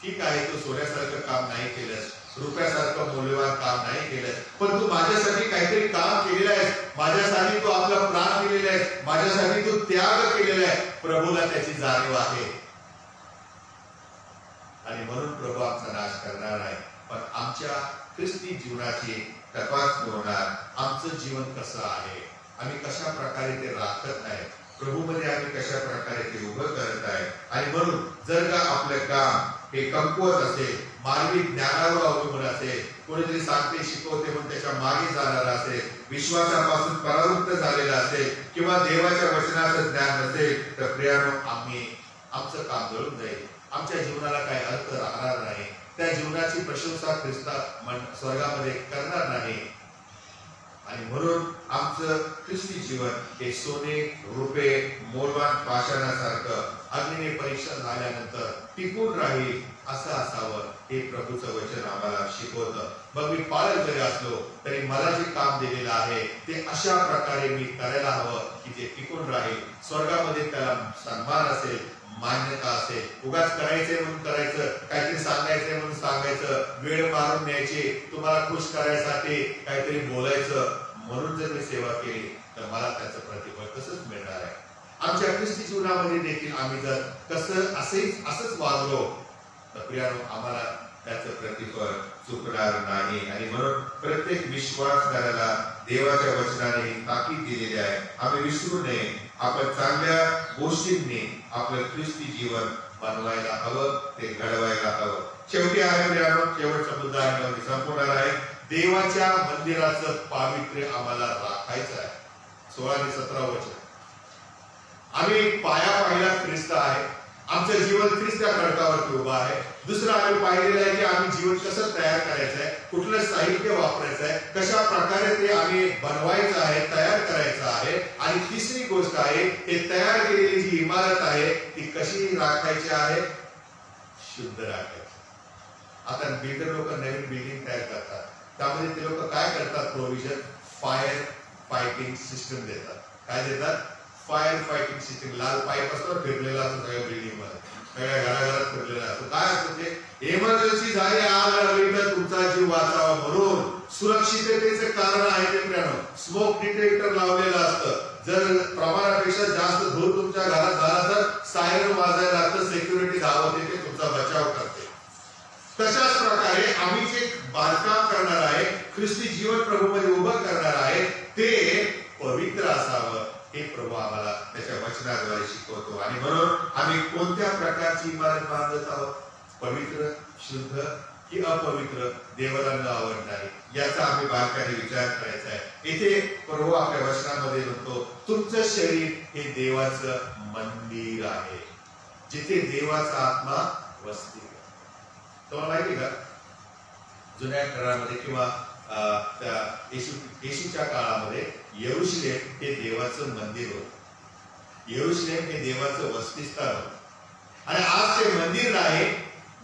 ठीक आहे, तू सोन्यासारखं काम नाही केलंस, रुपयासारखं मौल्यवान काम नाही केलंस, पण तू माझ्यासाठी काहीतरी काम केलेलं आहेस, माझ्यासाठी तू आपला प्राण दिलेला आहेस, माझ्यासाठी तू त्याग केलेला आहे. प्रभूला त्याची जाणीव आहे आणि म्हणून प्रभू आमचा नाश करणार आहे. पण आमच्या ख्रिस्ती जीवनाची तपासणी होणार. आमचं जीवन कसं आहे, आम्ही कशा प्रकारे ते राखत आहे, प्रभूमध्ये आम्ही कशा प्रकारे ते उभं करत आहे. आणि म्हणून जर का आपलं काम हे कमकुवत असेल, मानवी ज्ञानावर अवलंबून असेल, कोणीतरी सांगते शिकवते म्हणून त्याच्या मागे जाणार असेल, विश्वासापासून परावृत्त झालेला असेल, किंवा देवाच्या वचनाचं ज्ञान नसेल, तर प्रियानो आमचं काम जळून जाईल. आमच्या जीवनाला काही अर्थ राहणार नाही. त्या जीवनाची प्रशंसा ख्रिस्ता स्वर्गामध्ये करणार नाही. आणि म्हणून आमचं ख्रिस्ती जीवन हे सोने रुपये मौल्यवान पाषाणासारखं अग्नीने परीक्षा झाल्यानंतर टिकून राहील असं असावं, हे प्रभूचं वचन आम्हाला शिकवतं. मग मी पाळत जरी असलो तरी मला जे काम दिलेलं आहे ते अशा प्रकारे मी करायला हवं की ते टिकून राहील. स्वर्गामध्ये त्याला सन्मान असेल, मान्यता असेल. उगाच करायचंय म्हणून करायचं, काहीतरी सांगायचंय म्हणून सांगायचं, वेळ मारून न्यायची, तुम्हाला खुश करायसाठी काहीतरी बोलायचं म्हणून जर मी सेवा केली तर मला त्याचं प्रतिफळ तसंच मिळणार आहे. आमच्या ख्रिस्ती जीवनामध्ये देखील आम्ही जर असंच वागलो तर प्रियानो आम्हाला त्याचं प्रतिफळ चुकणार नाही. आणि म्हणून प्रत्येक विश्वासदाराला देवाच्या वचनाने ही ताकीद दिलेली आहे. आम्ही विसरू नये, आपण चांगल्या गोष्टींनी आपलं ख्रिस्ती जीवन बनवायला हवं, ते घडवायला हवं. शेवटी आहे प्रियानो, शेवटचा मुद्दा आहे, संपवणार आहे. देवाच्या मंदिराचं पावित्र्य आम्हाला राखायचं आहे. 16 आणि 17 वचन. आम्ही पाया पाहिला ख्रिस्त आहे, आमचं जीवन ख्रिस्त्या खडकावरती उभं आहे. दुसरं आम्ही पाहिलेलं आहे की आम्ही जीवन कसं तयार करायचं आहे, कुठलं साहित्य वापरायचं आहे, कशा प्रकारे ते आम्ही बनवायचं आहे, तयार करायचं आहे. आणि तिसरी गोष्ट आहे, हे तयार केलेली जी इमारत आहे ती कशी राखायची आहे, शुद्ध राखायची. आता बिल्डर लोक नवीन बिल्डिंग तयार करतात, त्यामध्ये ते लोक काय करतात, प्रोव्हिजन फायर फायटिंग सिस्टम देतात. काय देतात? Fire fighting system. लाल पाईप असतो फिरलेला असतो सगळ्या बिल्डिंग मध्ये, सगळ्या घराघरात फिरलेला असतो. काय असतं ते? इमर्जन्सी झाली, आग लागली तर तुमचा जीव वाचावा म्हणून सुरक्षिततेचे कारण आहे ते प्रियानो. स्मोक डिटेक्टर लावलेलं असतं. जर प्रमाणापेक्षा जास्त धूर तुमच्या घरात झाला तर सायरन वाजायला लागतं, सिक्युरिटी धावत येते, तुमचा बचाव करते. तशाच प्रकारे आम्ही जे बांधकाम करणार आहे, ख्रिस्ती जीवन प्रभूमध्ये उभं करणार आहे, ते पवित्र असावं, हे प्रभू आम्हाला त्याच्या वचनाद्वारे शिकवतो. आणि म्हणून आम्ही कोणत्या प्रकारची इमारत बांधत आहोत, पवित्र, शुद्ध की अपवित्र, देवाला न आवडणारी, याचा आम्ही बारकाईने विचार करायचा आहे. इथे प्रभू आपल्या वचनामध्ये म्हणतो, तुमचं शरीर हे देवाचं मंदिर आहे, जिथे देवाचा आत्मा वसते. तुम्हाला माहिती का, जुन्या काळामध्ये किंवा येशूच्या काळामध्ये यरूशलेम हे देवाचं मंदिर होतं. यरूशलेम हे देवाचं वसतिस्थान होतं. आणि आज ते मंदिर नाही,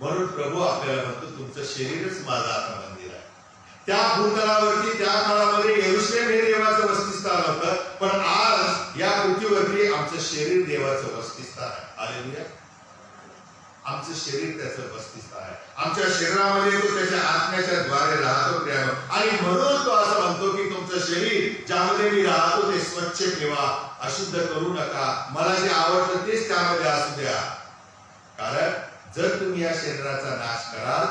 म्हणून प्रभू आपल्याला म्हणतो, तुमचं शरीरच माझं आता मंदिर आहे. त्या भूतलावरती त्या काळामध्ये यरूशलेम हे देवाचं वसतिस्थान होतं, पण आज या पृथ्वीवरती आमचं शरीर देवाचं वसतिस्थान आहे. हालेलुया. आमचं शरीर त्याचं वसतिस्थान आहे. आमच्या शरीरामध्ये तो त्याच्या आत्म्याच्या द्वारे राहतो प्रियानो. आणि म्हणून तो असं म्हणतो की तुमचं शरीर ज्यामध्ये मी राहतो ते स्वच्छ ठेवा, अशुद्ध करू नका, मला जे आवडतं तेच त्यामध्ये असू द्या. कारण जर तुम्ही या शरीराचा नाश कराल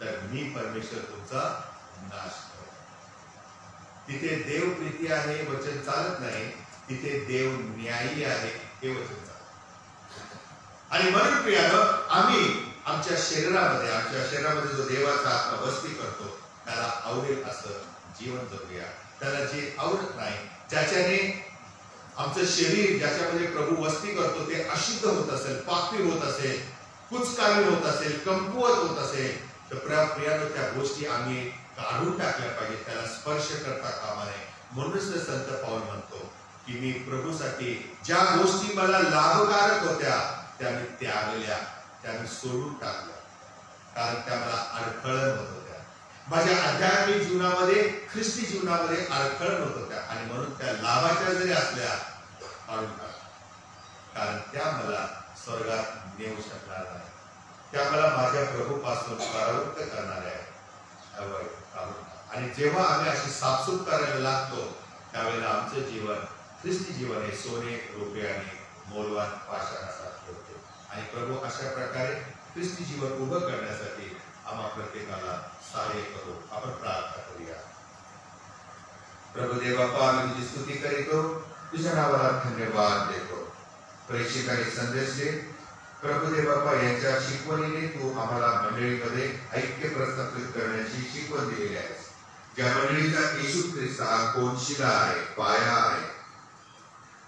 तर मी परमेश्वर तुमचा नाश करेन. तिथे देव प्रीती आहे वचन चालत नाही, तिथे देव न्यायी आहे हे वचन चालत. आणि म्हणून प्रियानो, आम्ही आमच्या शरीरामध्ये जो देवाचा आत्मा वस्ती करतो त्याला आवडेल असं जीवन जगूया. त्याला जे आवडत नाही, ज्याच्याने आमचं शरीर ज्याच्यामध्ये प्रभू वस्ती करतो ते अशुद्ध होत असेल, पापी होत असेल, कुचकामी होत असेल, कमकुवत होत असेल, तर प्रियानो त्या गोष्टी आम्ही काढून टाकल्या पाहिजे, त्याला स्पर्श करता कामा नये. म्हणूनच तर संत पाऊल म्हणतो की मी प्रभूसाठी ज्या गोष्टी मला लाभकारक होत्या त्या मी त्यागल्या, त्या मी सोडून टाकल्या, कारण त्या मला अडखळण होत होत्या. माझ्या आध्यात्मिक जीवनामध्ये, ख्रिस्ती जीवनामध्ये अडखळण होत होत्या आणि म्हणून त्या लाभाच्या जरी असल्या काढून टाकल्या, कारण त्या मला स्वर्गात नेऊ शकणार नाही, त्या मला माझ्या प्रभूपासून परावृत्त करणाऱ्या आहेत. आणि जेव्हा आम्ही अशी साफसूफ करायला लागतो त्यावेळेला आमचं जीवन, ख्रिस्ती जीवन हे सोने, रुपये आणि मौल्यवान पाषाणासारखे होते. आणि प्रभू अशा प्रकारे ख्रिस्ती जीवन उभं करण्यासाठी आम्हा प्रत्येकाला सहाय्य करू. आपण प्रार्थना करूया. प्रभू देव बाप्पा, आम्ही तुझी स्तुती करीतो, तुझ्या नावाला धन्यवाद देतो. प्रेषिकाने संदेश दे प्रभुदेव बाप्पा, यांच्या शिकवणीने तू आम्हाला मंडळीमध्ये ऐक्य प्रस्थापित करण्याची शिकवण दिलेली आहे. ज्या मंडळीचा येशू ख्रिस्त हा कोनशिला आहे, पाया आहे,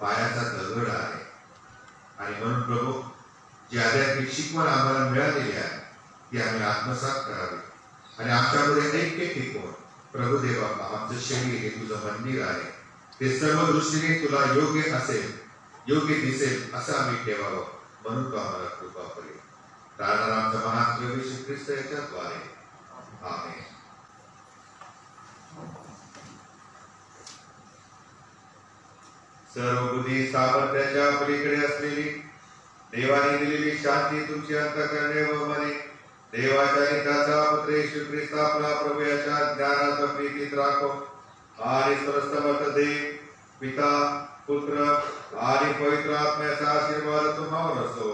पायाचा दगड आहे. आणि म्हणून प्रभू, जी आध्यात्मिक शिकवण आम्हाला मिळालेली आहे ती आम्ही आत्मसात करावी आणि आमच्यामध्ये ऐक्य टिकवून प्रभुदेव बाप्पा, आमचं शरीर हे तुझं मंदिर आहे, ते सर्व दृष्टीने तुला योग्य असेल, योग्य दिसेल असं आम्ही ठेवावं. म्हणून तो आम्हाला कृपा करेल. कारण आमचा महान प्रभू येशू ख्रिस्त याच्याद्वारे. आमेन. सर्व बुद्धी सामर्थ्याच्या पलीकडे असलेली देवाने दिलेली शांती तुमची अंतःकरणे व मने देवाच्या आणि त्याचा पुत्र येशू ख्रिस्त आपला प्रभू याच्या ज्ञानाचा प्रीतीत राखो आणि सर्वसमर्थ देव पिता, पुत्र आणि पवित्र आत्म्याचा आशीर्वाद तुम्हावर असो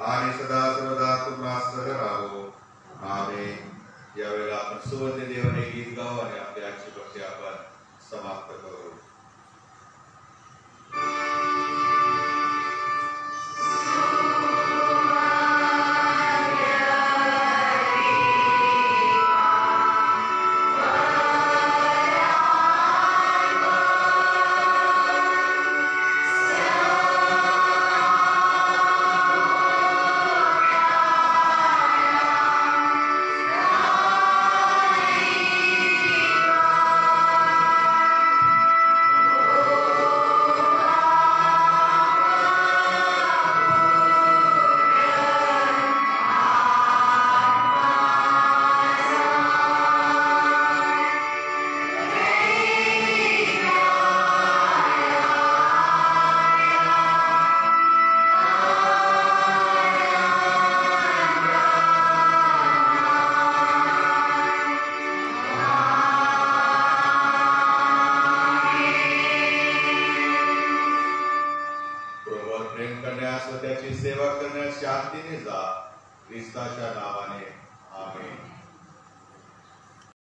आणि सदा सर्वदा तुम्हा सह राहो. आमेन. यावेळेला आपण सुवर्ण देवाने गीत गाऊ आणि आपली आजची भक्ती आपण समाप्त करू. त्याची सेवा करण्यास शांतीने जा. ख्रिस्ताच्या नावाने. आमेन.